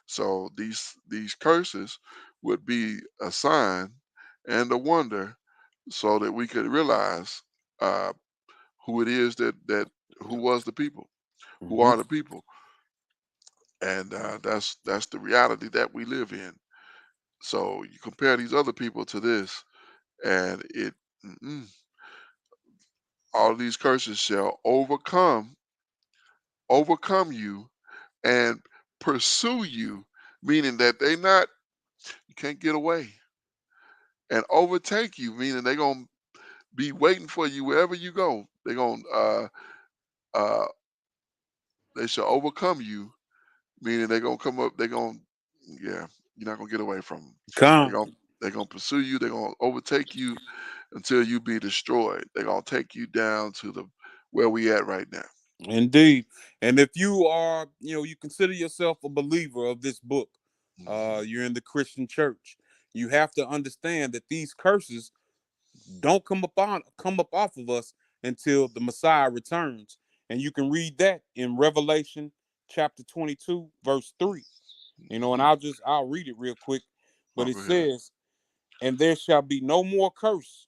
So these curses would be a sign and a wonder, so that we could realize uh, who it is that who was the people, who Mm-hmm. are the people, and that's the reality that we live in. So you compare these other people to this, and mm-mm, all these curses shall overcome you and pursue you, meaning that they not you can't get away, and overtake you, meaning they're gonna be waiting for you wherever you go. They're gonna uh, they shall overcome you, meaning they're gonna come up. They're gonna yeah, you're not gonna get away from them. They're Come. gonna they're gonna pursue you. They're gonna overtake you until you be destroyed. They're gonna take you down to the where we at right now. Indeed. And if you are, you consider yourself a believer of this book, Hmm. you're in the Christian church, you have to understand that these curses don't come up off of us until the Messiah returns. And you can read that in Revelation chapter 22, verse 3. And Hmm. I'll read it real quick. But Oh, it go ahead. says, "And there shall be no more curse,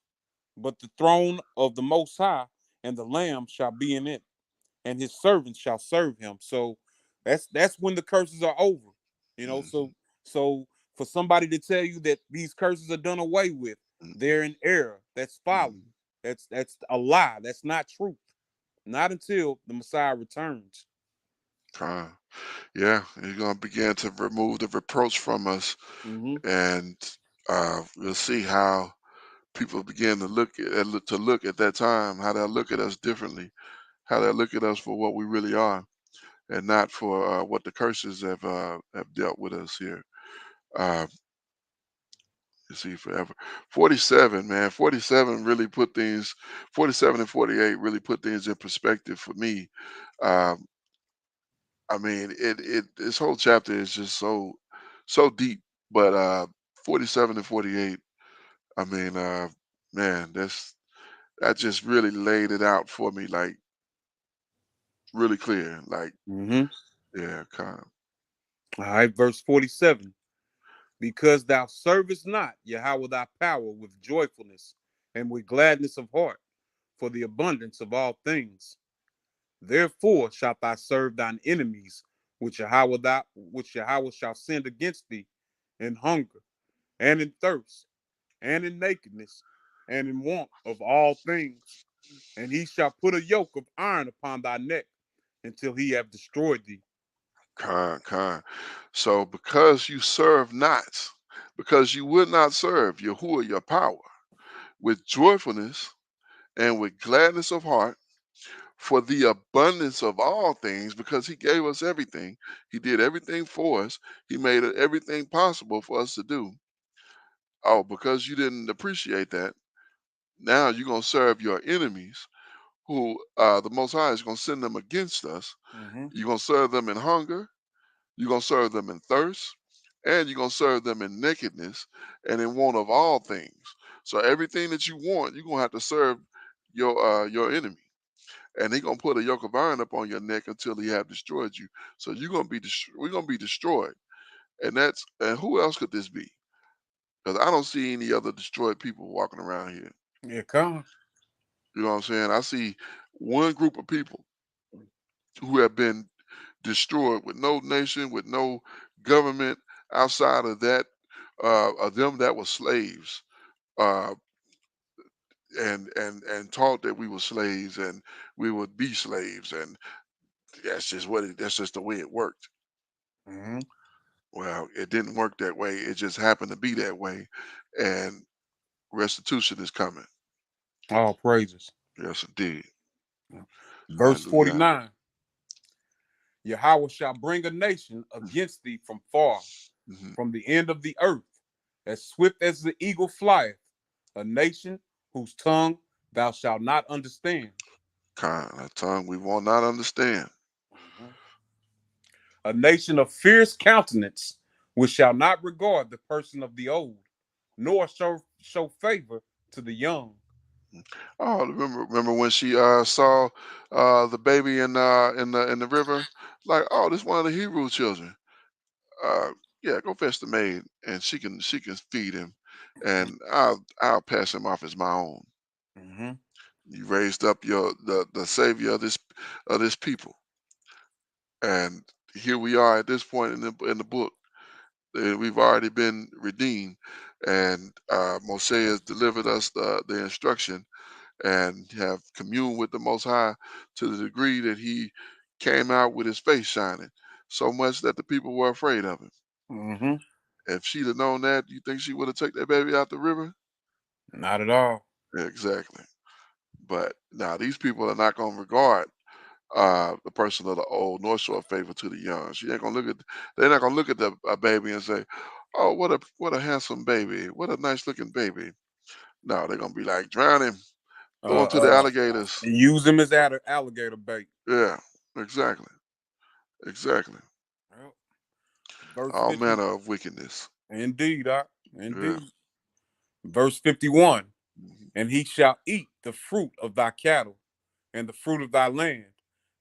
but the throne of the Most High and the Lamb shall be in it, and his servants shall serve him." So that's when the curses are over. You know, Hmm. so so for somebody to tell you that these curses are done away with, they're in error. That's folly. Hmm. That's a lie. That's not truth. Not until the Messiah returns. Yeah, he's gonna begin to remove the reproach from us, Mm-hmm. and we'll see how people begin to look at that time, how they'll look at us differently, how they'll look at us for what we really are, and not for what the curses have dealt with us here. Uh, you see, forever. 47, man. 47 really put things. 47 and 48 really put things in perspective for me. Um, I mean, it this whole chapter is just so deep. But 47 and 48, I mean, man, that just really laid it out for me, like really clear. Like, Mm-hmm. yeah, kind of. All right, verse 47. "Because thou servest not Yahweh thy power with joyfulness and with gladness of heart, for the abundance of all things. Therefore shalt thou serve thine enemies, which Yahweh shall send against thee, in hunger, and in thirst, and in nakedness, and in want of all things. And he shall put a yoke of iron upon thy neck until he have destroyed thee." Kind. So because you serve not, because you would not serve Yahuwah your power with joyfulness and with gladness of heart, for the abundance of all things, because he gave us everything. He did everything for us. He made everything possible for us to do. Oh, because you didn't appreciate that, now you're going to serve your enemies, who the Most High is going to send them against us. Mm-hmm. You're going to serve them in hunger, you're going to serve them in thirst, and you're going to serve them in nakedness and in want of all things. So everything that you want, you're going to have to serve your enemy. And he gonna put a yoke of iron up on your neck until he have destroyed you. So you're gonna be we're gonna be destroyed. And who else could this be? Because I don't see any other destroyed people walking around here. Yeah, come. You know what I'm saying? I see one group of people who have been destroyed, with no nation, with no government outside of that of them that were slaves. Uh, and taught that we were slaves and we would be slaves, and that's just the way it worked. Hmm. Well, it didn't work that way. It just happened to be that way, and restitution is coming. All praises. Yes, indeed. Verse Hallelujah. 49. Yahweh shall bring a nation against thee from far, Mm-hmm. from the end of the earth, as swift as the eagle flieth, a nation whose tongue thou shalt not understand. Kind, a tongue we will not understand. Mhm. A nation of fierce countenance, which shall not regard the person of the old, nor show favor to the young. Oh, remember when she saw the baby in the river? Like, oh, this one of the Hebrew children. Uh, yeah, go fetch the maid, and she can feed him, and I'll pass him off as my own. Mhm. You raised up the savior of this people, and here we are at this point in the book. We've already been redeemed, and Moshe has delivered us the instruction and have communed with the Most High to the degree that he came out with his face shining, so much that the people were afraid of him. Mhm. If she'd have known that, you think she would have taken that baby out the river? Not at all. Exactly. But now these people are not going to regard the person of the old nor show a favor to the young. She ain't gonna look at. They're not gonna look at the baby and say, "Oh, what a handsome baby! What a nice looking baby." No, they're gonna be like, "Drown him, throw him to the alligators." Use him as alligator bait. Yeah, exactly, exactly. Well, verse All 50. manner of wickedness. Indeed, Yeah. indeed. Verse 51. Mhm. And he shall eat the fruit of thy cattle and the fruit of thy land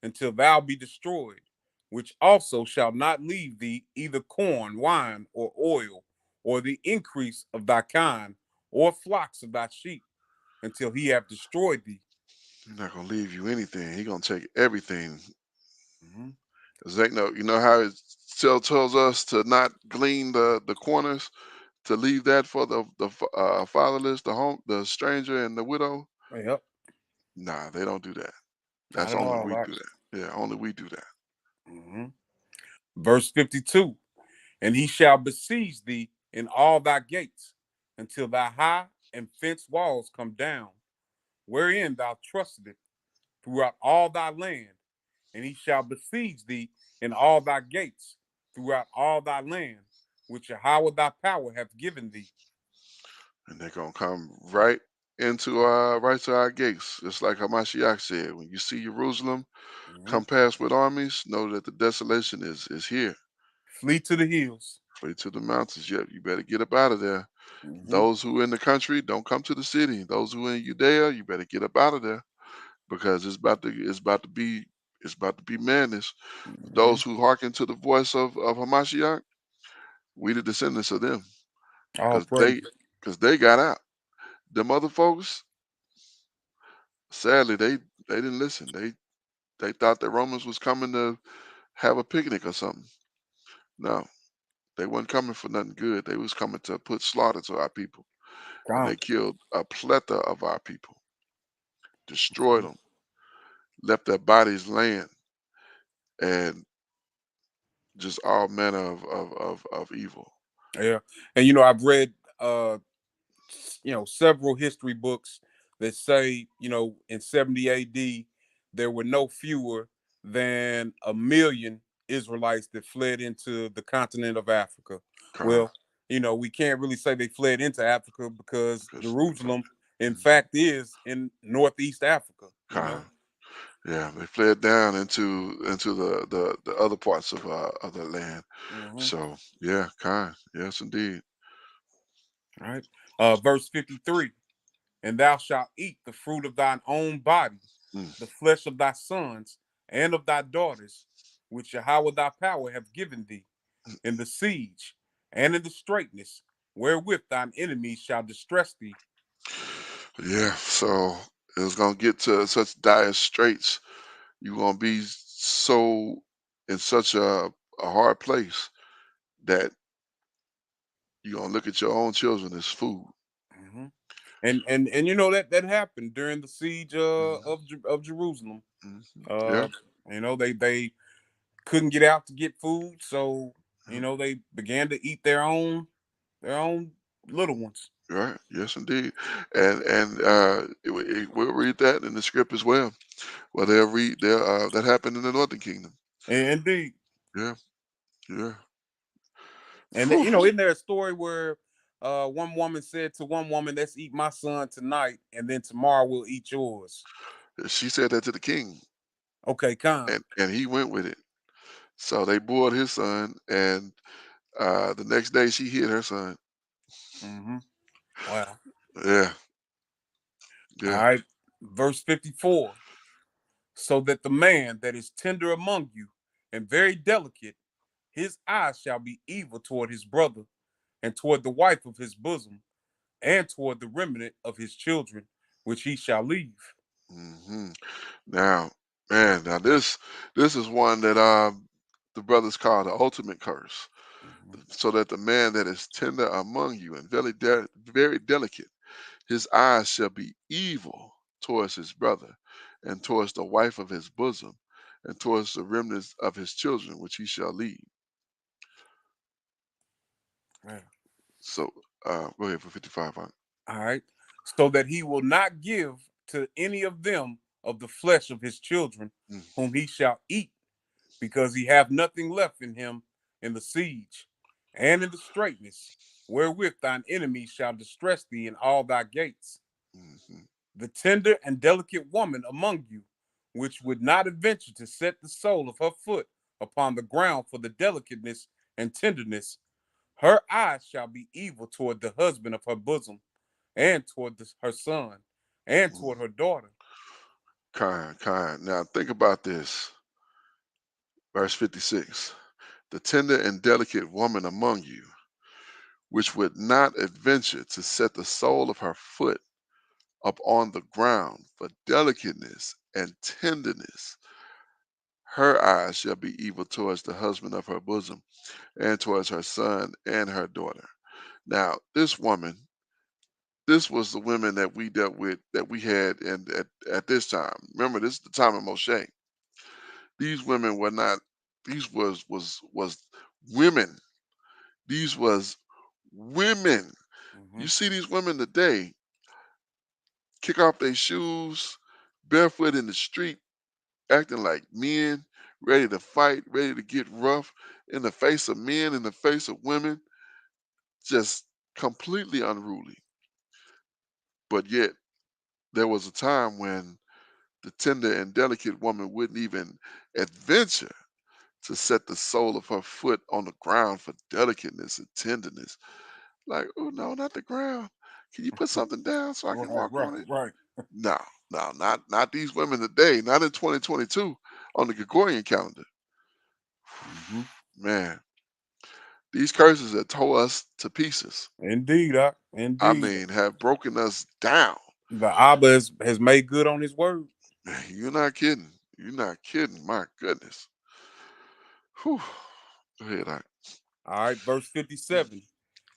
until thou be destroyed, which also shall not leave thee either corn, wine, or oil, or the increase of thy kind, or flocks of thy sheep, until he have destroyed thee. He's not gonna leave you anything. He gonna take everything. Mhm. 'Cause they know, you know how it still tells us to not glean the corners, to leave that for the fatherless, the home, the stranger, and the widow. Yep, Nah, they don't do that. not That's at only all, we right? do that. Yeah, only we do that. Mhm. Verse 52. And he shall besiege thee in all thy gates until thy high and fenced walls come down, wherein thou trustedest throughout all thy land. And he shall besiege thee in all thy gates throughout all thy land, which Yahweh thy power hath given thee. And they're gonna come right to our gates, just like Hamashiach said. When you see Jerusalem Mhm. come past with armies, know that the desolation is here. Flee to the hills. Flee to the mountains. Yep, you better get up out of there. Mhm. Those who in the country, don't come to the city. Those who in Judea, you better get up out of there because it's about to be madness. Mhm. Those who hearken to the voice of Hamashiach, we the descendants of them, All because praise. they got out. Them other folks, sadly, they didn't listen. They thought the Romans was coming to have a picnic or something. No, they wasn't coming for nothing good. They was coming to put slaughter to our people, and they Come. killed a plethora of our people, destroyed them, left their bodies laying, and just all manner of evil. Yeah. And I've read several history books that say, in 70 AD, there were no fewer than 1 million Israelites that fled into the continent of Africa. Con, Well, we can't really say they fled into Africa because because Jerusalem, in mhm, fact, is in Northeast Africa. con, yeah, they fled down into the other parts of the land. Hmm. So yeah, con, yes indeed. All right. Verse 53. And thou shalt eat the fruit of thine own body, Mm. the flesh of thy sons and of thy daughters, which Yahweh thy power hath given thee, in the siege and in the straitness, wherewith thine enemies shall distress thee. Yeah, so it was gonna get to such dire straits. You're gonna be so in such a hard place that you're gonna look at your own children as food. Mhm. And that happened during the siege Mhm, of Jerusalem. mhm. Yeah, Uh, they couldn't get out to get food, so yeah, they began to eat their own little ones. right. Yes, indeed. And we'll read that in the script as well. Well, they'll read there. That happened in the Northern Kingdom. Indeed. Yeah, yeah. And Whew. isn't there a story where one woman said to one woman, "Let's eat my son tonight, and then tomorrow we'll eat yours." She said that to the king, Okay, con. and he went with it. So they bored his son, and the next day she hid her son. Mm-hmm. Wow. Yeah, All yeah. right. Verse 54. So that the man that is tender among you and very delicate, his eyes shall be evil toward his brother, and toward the wife of his bosom, and toward the remnant of his children, which he shall leave. Hmm. Now, man, now this is one that the brothers call the ultimate curse. Mhm. So that the man that is tender among you and very delicate, his eyes shall be evil towards his brother, and towards the wife of his bosom, and towards the remnants of his children, which he shall leave. Yeah. So, go ahead for 55. Huh? All right. So that he will not give to any of them of the flesh of his children, Mm, whom he shall eat, because he have nothing left in him in the siege, and in the straitness, wherewith thine enemies shall distress thee in all thy gates. mhm, The tender and delicate woman among you, which would not adventure to set the sole of her foot upon the ground for the delicateness and tenderness, her eyes shall be evil toward the husband of her bosom, and toward her son, and mm. toward her daughter. Kind. Now, think about this. Verse 56. The tender and delicate woman among you, which would not adventure to set the sole of her foot up on the ground for delicateness and tenderness, her eyes shall be evil towards the husband of her bosom, and towards her son and her daughter. Now, this woman, this was the women that we dealt with, that we had at this time. Remember, this is the time of Moshe. These women were not, these was women. These was women. You Mm-hmm. see these women today kick off their shoes, barefoot in the street, acting like men, ready to fight, ready to get rough in the face of men, in the face of women, just completely unruly. But yet, there was a time when the tender and delicate woman wouldn't even adventure to set the sole of her foot on the ground for delicateness and tenderness. Like, oh no, not the ground. Can you put something down so I can Right, walk right, on it? right. No, no, not these women today, not in 2022 on the Gregorian calendar. Mm-hmm. Man, these curses have tore us to pieces. Indeed, I indeed. mean, have broken us down. The Abba has made good on his word. You're not kidding. You're not kidding. My goodness. Whew. Go ahead. All right, verse 57.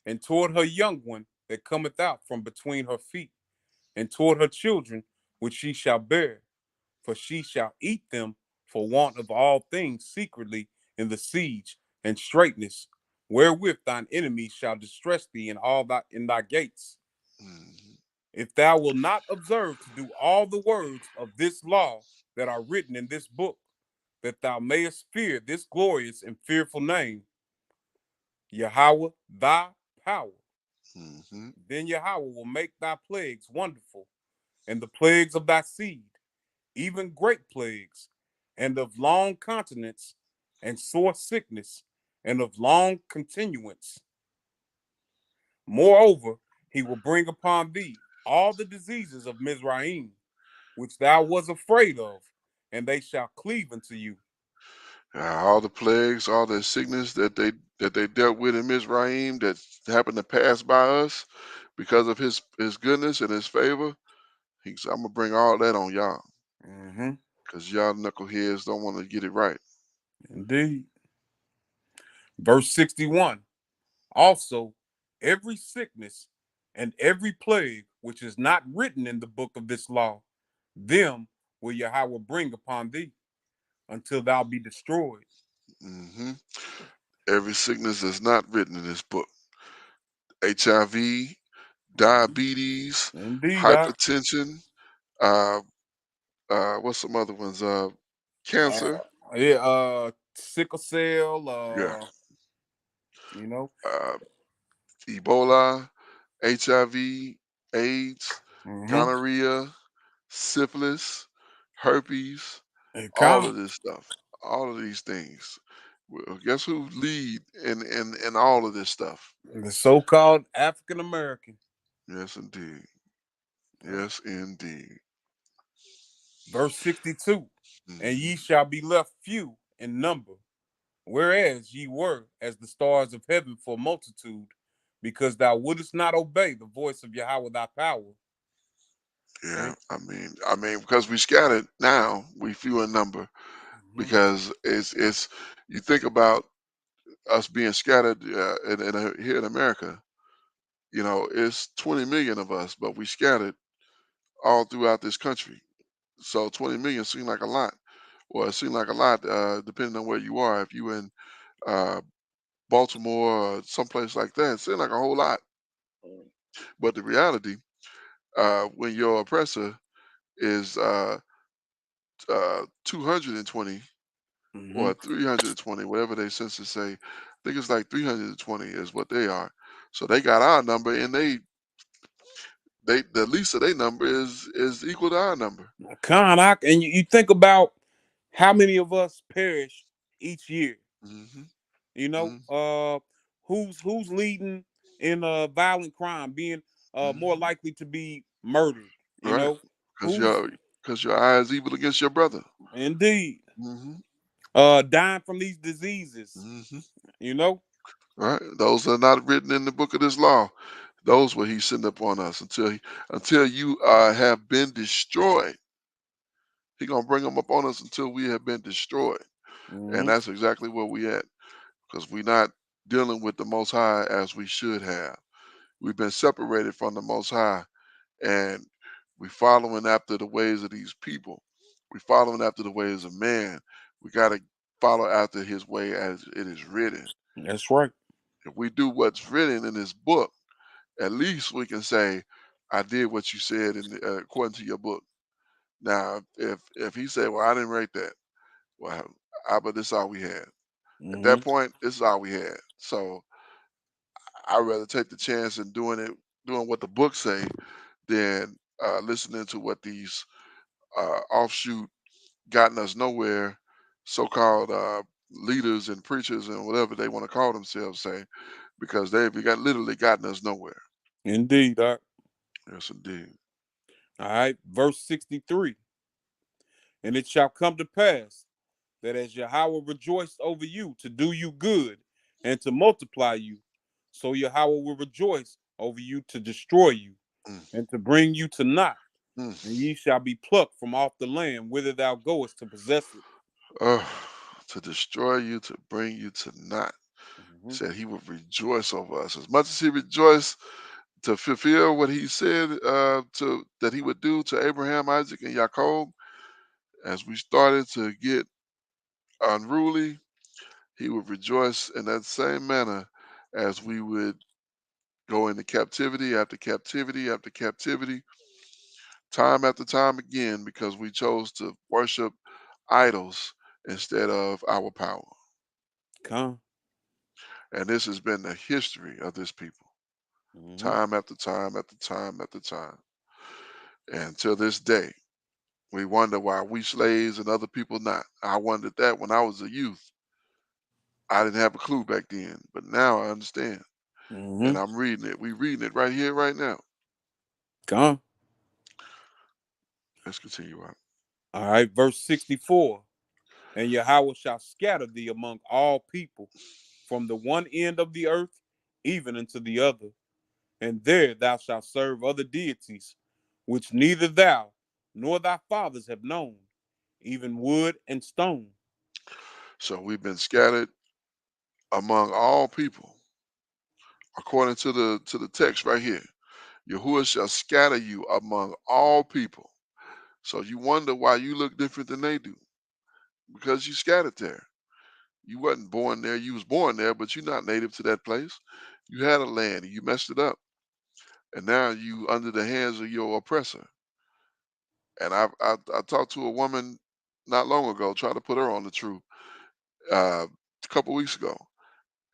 And toward her young one that cometh out from between her feet, and toward her children which she shall bear, for she shall eat them for want of all things secretly in the siege and straitness, wherewith thine enemies shall distress thee in thy gates. Mhm, If thou wilt not observe to do all the words of this law that are written in this book, that thou mayest fear this glorious and fearful name, Yahweh, thy power, mhm, then Yahweh will make thy plagues wonderful, and the plagues of thy seed, even great plagues, and of long continence, and sore sickness, and of long continuance. Moreover, he will bring upon thee all the diseases of Mizraim, which thou was afraid of, and they shall cleave unto you. all the plagues, all the sickness that they dealt with in Mizraim that happened to pass by us because of his goodness and his favor. He's I'm gonna bring all that on y'all Mm-hmm. because y'all knuckleheads don't want to get it right. Indeed. Verse 61. Also, every sickness and every plague which is not written in the book of this law, them will Yahweh bring upon thee until thou be destroyed. Hmm. Every sickness that's not written in this book: HIV, diabetes, Indeed, hypertension. Uh, what's some other ones? Cancer. yeah, sickle cell, Yeah. you know, Uh, Ebola, HIV, AIDS, mm-hmm. gonorrhea, syphilis, herpes, It all of come this stuff, all of these things. Well, guess who lead in all of this stuff? the so-called African American. Yes, indeed. Uh, Yes, indeed. verse 62, and ye Hmm. shall be left few in number, whereas ye were as the stars of heaven for multitude, because thou wouldest not obey the voice of Yahweh thy power. Yeah, And I mean, because we scattered now, we few in number. mhm, Because it's you think about us being scattered here in America. You know, it's 20 million of us, but we scattered all throughout this country. So 20 million seems like a lot. Well, it seems like a lot depending on where you are. If you in uh, Baltimore or someplace like that, it seems like a whole lot. But the reality, when your oppressor is 220 mhm. or 320, whatever they census say, I think it's like 320 is what they are. So they got our number, and they the least of their number is equal to our number. And you think about how many of us perish each year. Hmm. You know, Hmm. who's leading in violent crime, being more Hmm. likely to be murdered. You Right, know, because who's your eye is evil against your brother. indeed Hmm. dying from these diseases. Hmm. You know, Right, those are not written in the book of this law. Those will he send upon us until you have been destroyed. He gonna bring them upon us until we have been destroyed, and hmm that's exactly where we at. Because we're not dealing with the Most High as we should have. We've been separated from the Most High, and we following after the ways of these people. We following after the ways of man. We got to follow after His way as it is written. that's right. If we do what's written in this book, at least we can say, "I did what you said according to your book." Now, if He said, "Well, I didn't write that," well, but this is all we had. At hmm that point, this is all we had. So I'd rather take the chance in doing what the book say, than listening to what these offshoot, gotten us nowhere, so-called leaders and preachers and whatever they want to call themselves say, because they've got literally gotten us nowhere. Indeed. Yes, indeed. All right. Verse 63. And it shall come to pass that as Yahweh rejoiced over you to do you good and to multiply you, so Yahweh will rejoice over you to destroy you Mm, and to bring you to naught. And mm. ye shall be plucked from off the land whither thou goest to possess it. Oh, to destroy you, to bring you to naught. He Mhm. said he would rejoice over us as much as he rejoiced to fulfill what he said to that he would do to Abraham, Isaac, and Jacob. As we started to get unruly, he would rejoice in that same manner as we would go into captivity after captivity after captivity, time after time again, because we chose to worship idols instead of our power. Come. And this has been the history of this people, Mhm. time after time after time after time. And till this day, we wonder why we slaves and other people not. I wondered that when I was a youth. I didn't have a clue back then, but now I understand. And Mhm. I'm reading it. We reading it right here, right now. Come. Let's continue on. All right. Verse 64. And Yahweh shall scatter thee among all people from the one end of the earth even unto the other. And there thou shalt serve other deities, which neither thou nor thy fathers have known, even wood and stone. So we've been scattered among all people, according to the text right here. Yahuwah shall scatter you among all people. So you wonder why you look different than they do, because you scattered there. You wasn't born there. You was born there, but you're not native to that place. You had a land and you messed it up, and now you under the hands of your oppressor. And I talked to a woman not long ago, trying to put her on the truth, a couple weeks ago,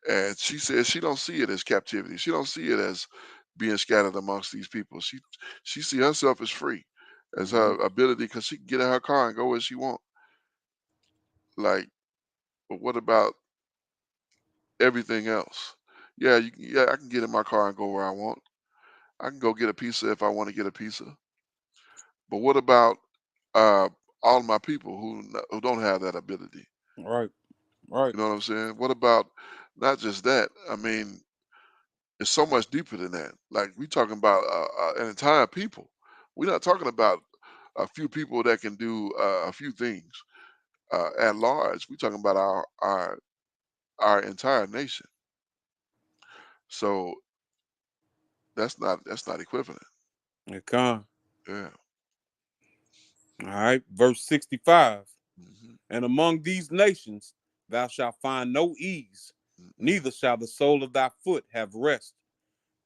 and she said she don't see it as captivity. She don't see it as being scattered amongst these people. She see herself as free, as Hmm. her ability, because she can get in her car and go where she want. Like, but what about everything else? Yeah, yeah, I can get in my car and go where I want. I can go get a pizza if I want to get a pizza. But what about uh, all of my people who don't have that ability? Right. Right. You know what I'm saying? What about not just that? I mean, it's so much deeper than that. Like, we talking about an entire people. We're not talking about a few people that can do a few things at large. We're talking about our entire nation. So that's not equivalent. And con. Yeah. All right. Verse 65. Hmm. And among these nations thou shalt find no ease, Mm-mm. neither shall the sole of thy foot have rest.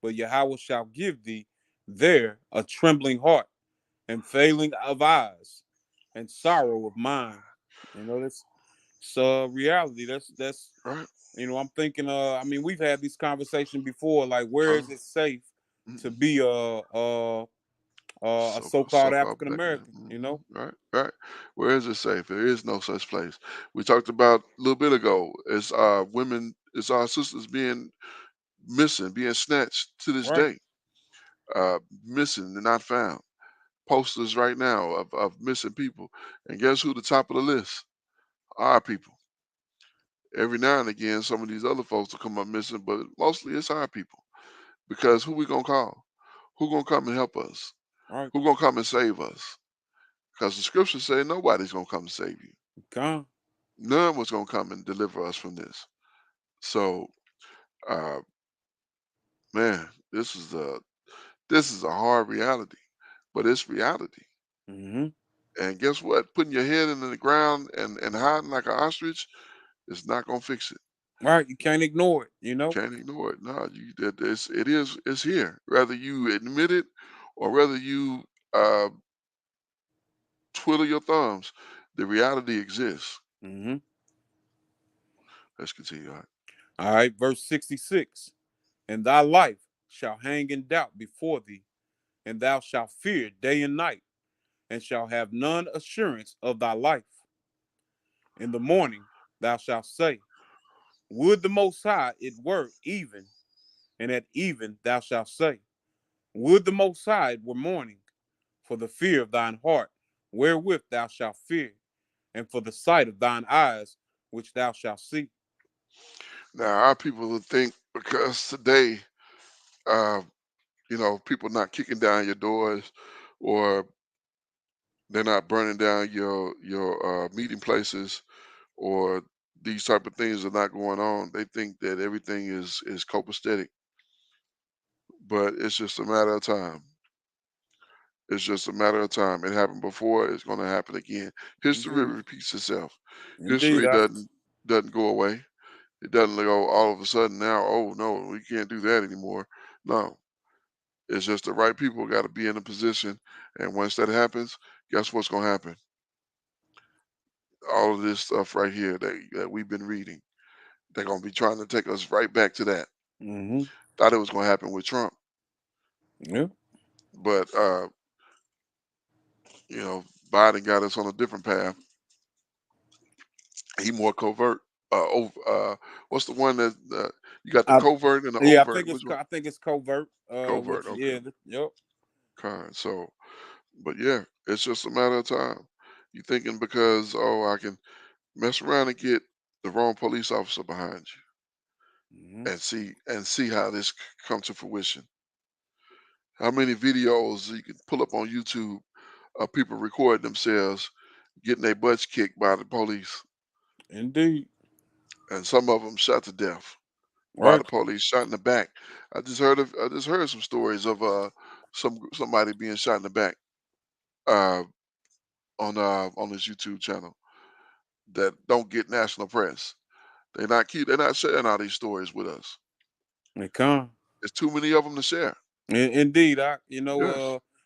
But Yahweh shall give thee there a trembling heart, and failing of eyes, and sorrow of mind. You know, that's reality. That's Right. I'm thinking I mean, we've had this conversation before, like where Uh, is it safe to mm-mm. be a so-called So-called African black man. American, you know? Right, right. Where is it safe? There is no such place. We talked about a little bit ago. It's women. It's our sisters being missing, being snatched to this Right, day. Missing and not found. Posters right now of missing people. And guess who the top of the list? Our people. Every now and again, some of these other folks will come up missing, but mostly it's our people. Because who we gonna call? Who gonna come and help us? right. Who gonna come and save us? Because the scriptures say nobody's gonna come and save you. Con. None was gonna come and deliver us from this. So, uh, man, this is a hard reality, but it's reality. Mm-hmm. And guess what? Putting your head into the ground and hiding like an ostrich is not gonna fix it. Right, you can't ignore it, you know? Can't ignore it. No, it's here. Whether you admit it or whether you uh, twiddle your thumbs, the reality exists. Mm-hmm. Let's continue on. All right, verse 66. And thy life shall hang in doubt before thee, and thou shalt fear day and night, and shall have none assurance of thy life. In the morning thou shalt say, would the Most High it were even, and at even thou shalt say, would the Most High it were morning, for the fear of thine heart, wherewith thou shalt fear, and for the sight of thine eyes, which thou shalt see. Now, our people would think because today, uh, people not kicking down your doors, or they're not burning down your meeting places, or these type of things are not going on. They think that everything is copacetic, but it's just a matter of time. It's just a matter of time. It happened before. It's going to happen again. History Indeed. repeats itself. Indeed. History doesn't go away. It doesn't go all of a sudden now. Oh no, we can't do that anymore. No, it's just the right people got to be in a position, and once that happens, guess what's going to happen? All of this stuff right here that we've been reading, they're going to be trying to take us right back to that. Mm-hmm. Thought it was going to happen with Trump, Yeah. but you know, Biden got us on a different path. He more covert. What's the one that you got, the I, covert and the yeah, overt? Which one? I think it's covert. Covert. Which Okay. yeah, yep. Kind. So, but yeah, it's just a matter of time. You thinking because, oh, I can mess around and get the wrong police officer behind Mm-hmm. you, and see how this come to fruition. How many videos you can pull up on YouTube of people recording themselves getting their butts kicked by the police, Indeed. and some of them shot to death by Right. the police, shot in the back. I just heard some stories of somebody being shot in the back uh, on this YouTube channel that don't get national press. They're not sharing all these stories with us. They come. There's too many of them to share. Indeed, I Yeah.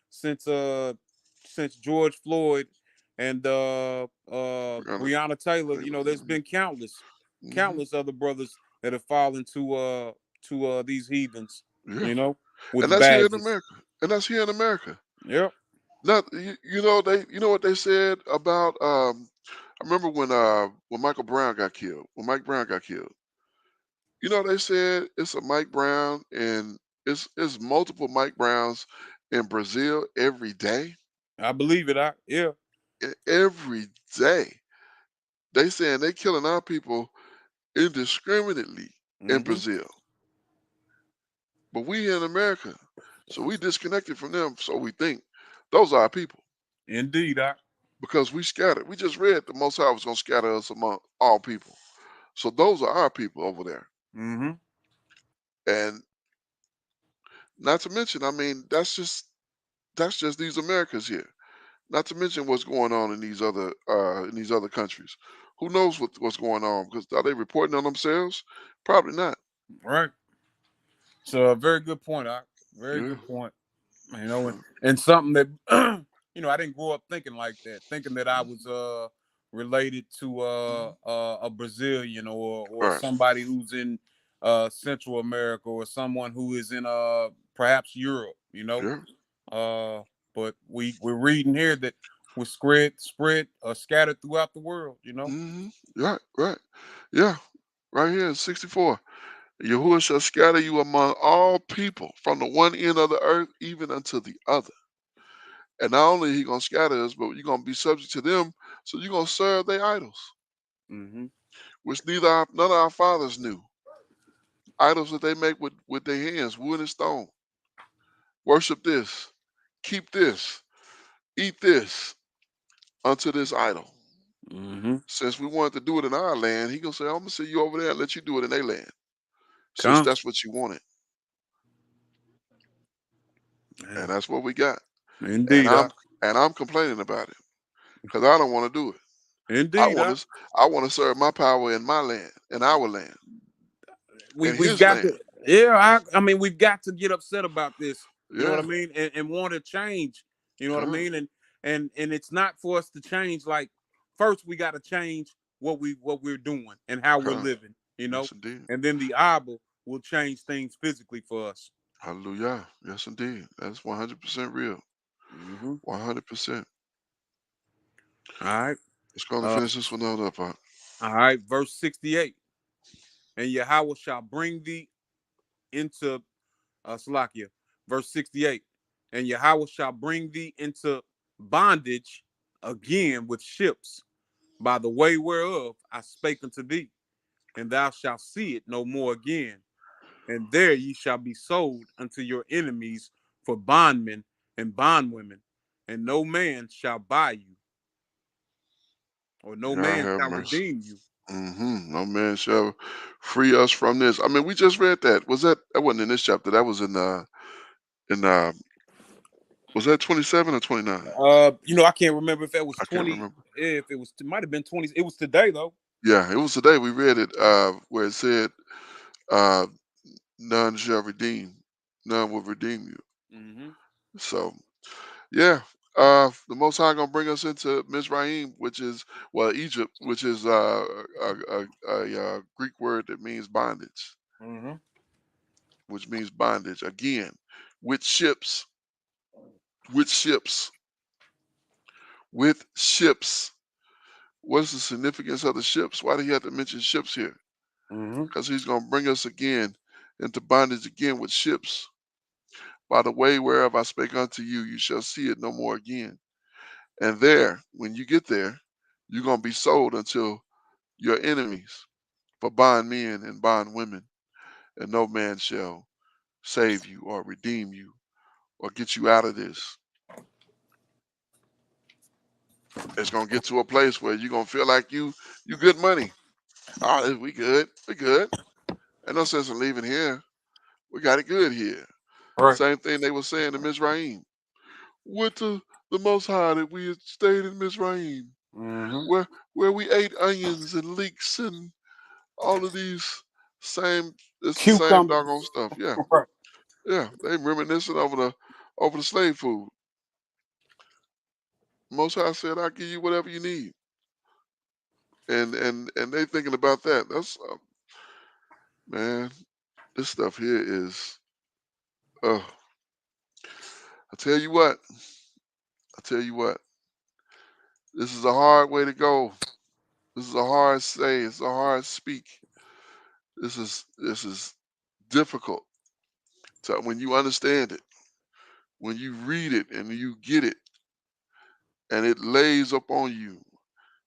since George Floyd and We're gonna, Breonna Taylor, there's hmm been hmm countless other brothers that have fallen to these heathens, Yeah. you know, And with that's here in badges. America. And that's here in America. Yep, Not you know what they said about I remember when Michael Brown got killed. When Mike Brown got killed. You know they said it's a Mike Brown and it's multiple Mike Browns in Brazil every day. I believe it. Yeah. Every day. They saying they killing our people indiscriminately in Hmm. Brazil. But we here in America. So we disconnected from them, so we think those are our people. Indeed, Because we scattered. We just read the Most High was going to scatter us among all people. So those are our people over there. hmm And not to mention, I mean, that's just these Americans here. Not to mention what's going on in these other countries. Who knows what's going on? Because are they reporting on themselves? Probably not. right. So a very good point. Very Yeah, good point. sure. And something that I didn't grow up thinking like that, thinking that I was related to Mhm. a Brazilian or Right. somebody who's in Central America or someone who is in perhaps Europe, Yeah. uh but we're reading here that we're spread scattered throughout the world. Hmm. Right. Right. Yeah. Right here in 64. Yahuwah shall scatter you among all people from the one end of the earth even unto the other. And not only he gonna scatter us, but you're gonna be subject to them, so you're gonna serve their idols, Hmm. which none of our fathers knew. Idols that they make with their hands, wood and stone. Worship this, keep this, eat this unto this idol. Hmm. Since we wanted to do it in our land, he gonna say, I'm gonna send you over there and let you do it in their land. Since Come. that's what you wanted. Yeah. And that's what we got. And Indeed, I'm complaining about it. Because I don't want to do it. I indeed, want to I want to serve my power in my land, in our land, in we've his got land. to, yeah, I mean we've got to get upset about this, you know what I Yeah. mean, and want to change, you know what I Come. mean, and it's not for us to change. Like, first we got to change what we're doing and how we're Come. living, Yes indeed. and then the Bible will change things physically for us. Hallelujah. Yes indeed. That's 100% real. Hmm. 100%. All right. Let's go and uh finish this one out up. all right, verse 68. And Yahweh shall bring thee into Salakia, verse 68. And Yahweh shall bring thee into bondage again with ships, by the way whereof I spake unto thee, and thou shalt see it no more again. And there ye shall be sold unto your enemies for bondmen and bondwomen, and no man shall buy you, or no God man have shall mercy. redeem you. No man shall free us from this. I mean, we just read that. That wasn't in this chapter? That was in was that 27 or 29? I can't remember if that was I can't 20, remember. if it might have been 20. It was today though. Yeah, it was today we read it where it said uh none shall redeem, none will redeem you. Mm-hmm. So yeah, the Most High gonna bring us into Mizraim, which is Egypt, which is a Greek word that means bondage, Mm-hmm. which means bondage again, with ships, with ships, with ships. What's the significance of the ships? Why do you have to mention ships here? Mm-hmm. Because he's gonna bring us again into bondage again with ships. By the way whereof I spake unto you, you shall see it no more again. And there, when you get there, you're gonna be sold until your enemies for bondmen and bondwomen, and no man shall save you or redeem you or get you out of this. It's gonna get to a place where you're gonna feel like you good money. Oh, we good. We good. Ain't no sense in leaving here. We got it good here. Right. Same thing they were saying to Mizraim. Would to the Most High that we had stayed in Mizraim, Mm-hmm. where we ate onions and leeks and all of these same. It's the same doggone Cucumbers. stuff. Yeah, Right. yeah. They reminiscing over the slave food. Most High said, "I'll give you whatever you need," and they thinking about that. That's man. This stuff here is. Uh, I tell you what. I tell you what. This is a hard way to go. This is a hard say. It's a hard speak. This is difficult to when you understand it, when you read it and you get it, and it lays upon you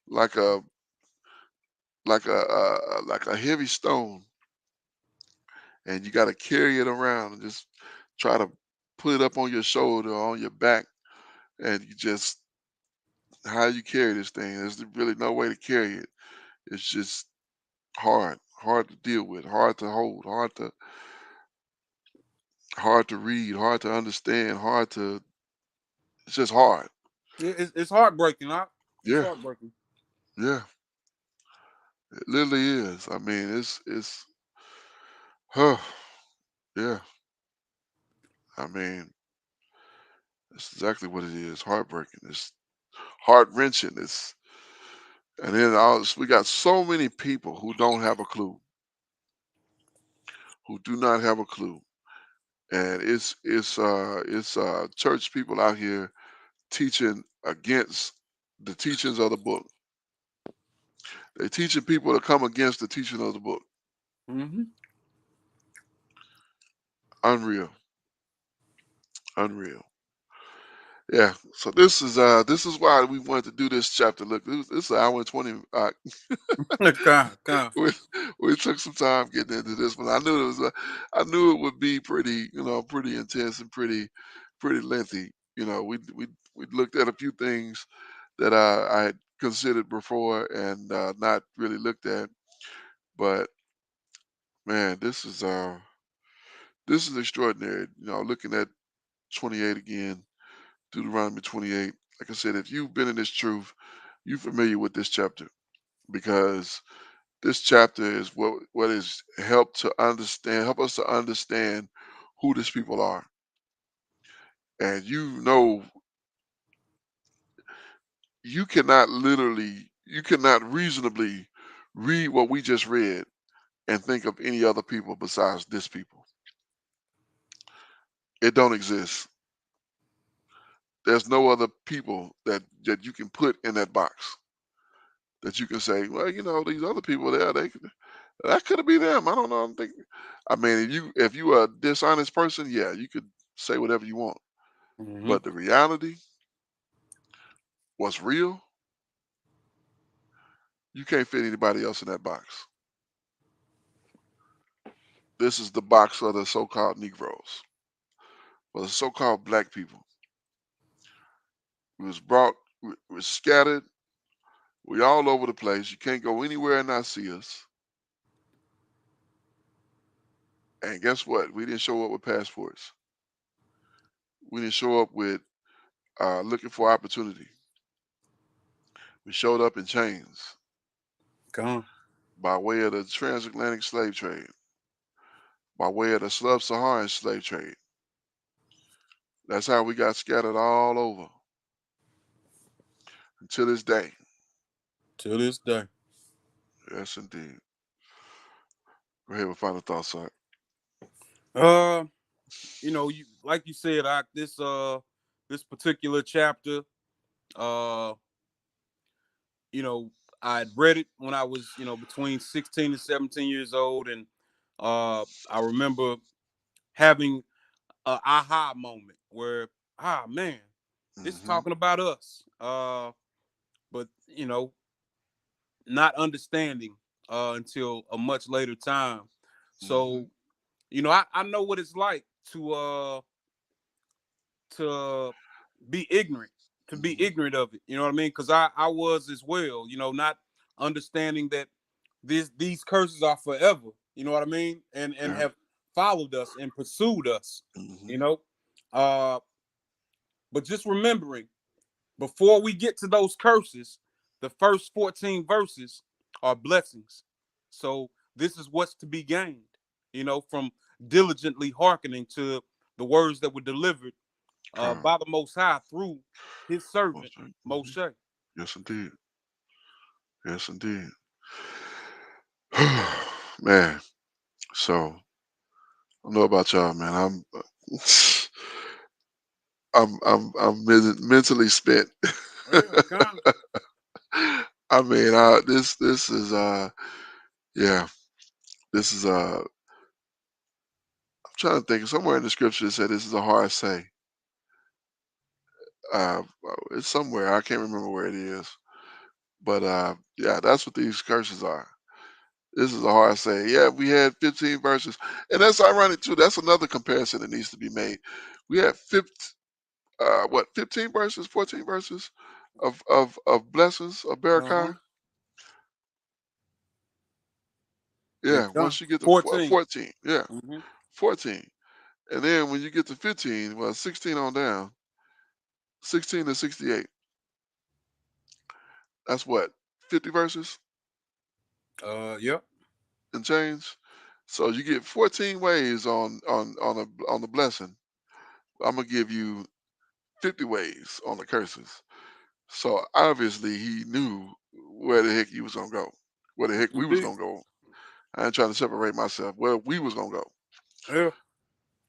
like a heavy stone, and you got to carry it around and just try to put it up on your shoulder or on your back, and you just how you carry this thing. There's really no way to carry it. It's just hard to deal with, hard to hold, hard to read, hard to understand, hard to. It's just hard. It's heartbreaking, huh? It's Yeah, heartbreaking. yeah. It literally is. I mean, it's huh, yeah. I mean, it's exactly what it is. Heartbreaking. It's heart wrenching. It's and then we got so many people who don't have a clue, who do not have a clue, and it's church people out here teaching against the teachings of the book. They're teaching people to come against the teaching of the book. Mm-hmm. Unreal, unreal. Yeah. So this is why we wanted to do this chapter. Look, this is an hour and 20. Con. we, we took some time getting into this one. I knew it would be pretty, pretty intense and pretty lengthy. We looked at a few things that I had considered before and not really looked at. But man, this is extraordinary. Looking at 28 again, Deuteronomy 28. Like I said, if you've been in this truth, you're familiar with this chapter because this chapter is what is help us to understand who these people are. And you cannot reasonably read what we just read and think of any other people besides this people. It don't exist. There's no other people that you can put in that box that you can say, well, these other people there, that could have been them. I don't know. I mean, if you are a dishonest person, yeah, you could say whatever you want. Mm-hmm. But the reality, what's real, you can't fit anybody else in that box. This is the box of the so-called Negroes, or the so-called black people. We was brought, we scattered, we all over the place. You can't go anywhere and not see us. And guess what? We didn't show up with passports. We didn't show up with looking for opportunity. We showed up in chains Con. by way of the transatlantic slave trade, by way of the sub-Saharan slave trade. That's how we got scattered all over until this day. To this day. Yes, indeed. Go ahead with final thoughts, sir. Uh, you like you said, this particular chapter, uh, you know, I had read it when I was, between 16 and 17 years old, and I remember having a aha moment where, man, this is Hmm. talking about us. But not understanding until a much later time. Hmm. So, I know what it's like to be ignorant, Hmm. of it. You know what I mean? Because I was as well. Not understanding that these curses are forever. You know what I mean? And Yeah. have followed us and pursued us, Hmm. you know. Uh, but just remembering, before we get to those curses, the first 14 verses are blessings. So this is what's to be gained, from diligently hearkening to the words that were delivered Con. by the Most High through his servant, Most right. Hmm. Moshe. Yes, indeed. Yes, indeed. Man, so I don't know about y'all, man. I'm mentally spent. Yeah, kind I mean, this is yeah, this is I'm trying to think. Somewhere in the scripture it said this is a hard say. It's somewhere. I can't remember where it is. But yeah, that's what these curses are. This is a hard say. Yeah, we had 15 verses, and that's ironic too. That's another comparison that needs to be made. We had 15 verses, 14 verses of blessings of of. Uh-huh. Barakai. Yeah, Yeah, kind once you get to 14. 14, yeah, Mm-hmm. 14, and then when you get to 15, well, 16 on down, 16 to 68. That's what 50 verses Yep. and change. So you get 14 ways on the blessing. I'm gonna give you 50 ways on the curses. So obviously he knew where the heck he was gonna go, where the heck we was Indeed. gonna go. I ain't trying to separate myself. Where we was gonna go, Yeah.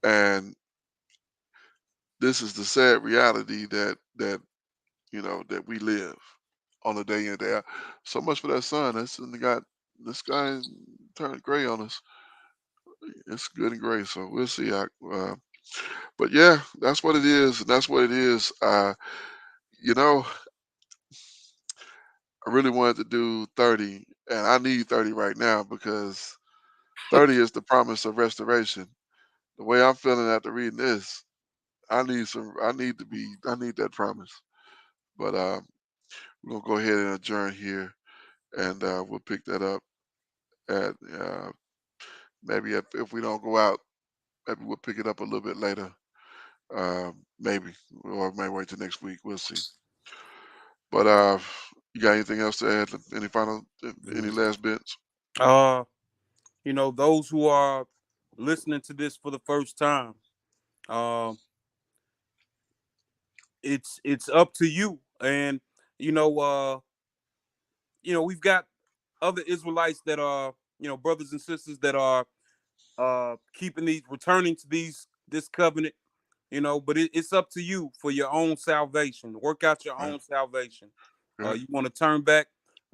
and this is the sad reality that that we live on a day in and day out. So much for that sun. That's and got the sky turned gray on us. It's good and gray, so we'll see. But yeah, that's what it is, and that's what it is. You know, I really wanted to do 30, and I need 30 right now because 30 is the promise of restoration. The way I'm feeling after reading this, I need some. I need that promise. But we're gonna go ahead and adjourn here, and we'll pick that up at maybe if we don't go out, maybe we'll pick it up a little bit later. Maybe, or maybe wait till next week. We'll see. But you got anything else to add? Any final, any Mhm. last bits? Uh, those who are listening to this for the first time, uh, it's up to you. And you know, uh, we've got other Israelites that are, brothers and sisters that are keeping these, returning to this covenant. But it's up to you for your own salvation. Work out your Right. own salvation. Right. You want to turn back.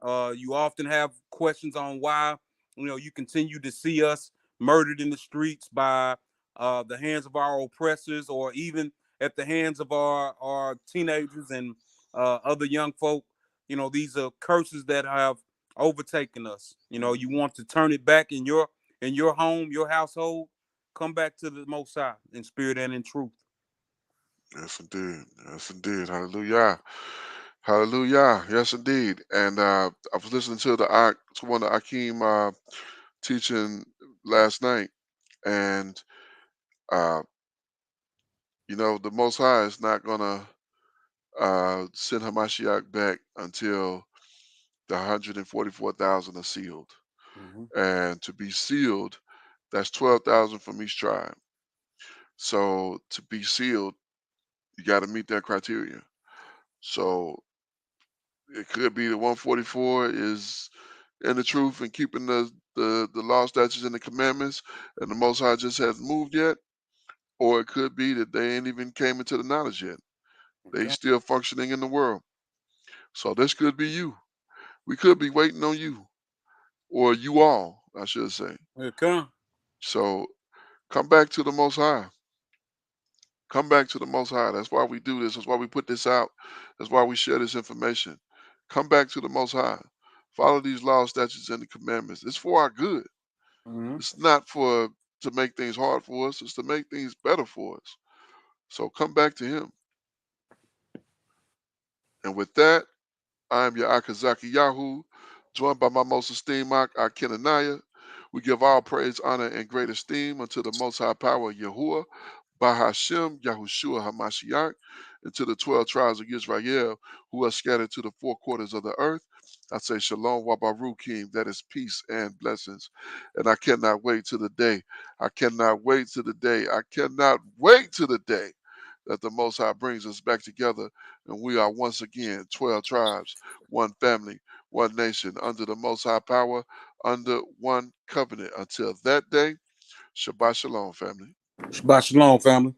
You often have questions on why you continue to see us murdered in the streets by the hands of our oppressors, or even at the hands of our teenagers and other young folk. These are curses that have overtaken us. You Mhm. want to turn it back in your home, your household. Come back to the Most High in spirit and in truth. Yes, indeed. Yes, indeed. Hallelujah. Hallelujah. Yes, indeed. And I was listening to to one of Akeem teaching last night, and uh, the Most High is not gonna send Hamashiach back until the 144,000 are sealed, Hmm. and to be sealed, that's 12,000 from each tribe. So to be sealed, you got to meet that criteria. So it could be the 144 is in the truth and keeping the law, statutes, and the commandments, and the Most High just hasn't moved yet. Or it could be that they ain't even came into the knowledge yet. They Okay. still functioning in the world. So this could be you. We could be waiting on you, or you all, I should say. Here it come. So come back to the Most High. Come back to the Most High. That's why we do this. That's why we put this out. That's why we share this information. Come back to the Most High. Follow these laws, statutes, and the commandments. It's for our good. Hmm. It's not for to make things hard for us. It's to make things better for us. So come back to Him. And with that, I am your Akazaki Yahoo, joined by my most esteemed Ak Akinanaya. We give all praise, honor, and great esteem unto the Most High Power, Yahuwah, Bahashem, Yahushua HaMashiach, and to the 12 tribes of Israel who are scattered to the four quarters of the earth. I say Shalom Wabarukim, that is peace and blessings. And I cannot wait to the day. I cannot wait to the day. I cannot wait to the day that the Most High brings us back together and we are once again 12 tribes, one family, one nation, under the Most High power, under one covenant. Until that day, Shabbat Shalom, family. Shabbat shalom, family.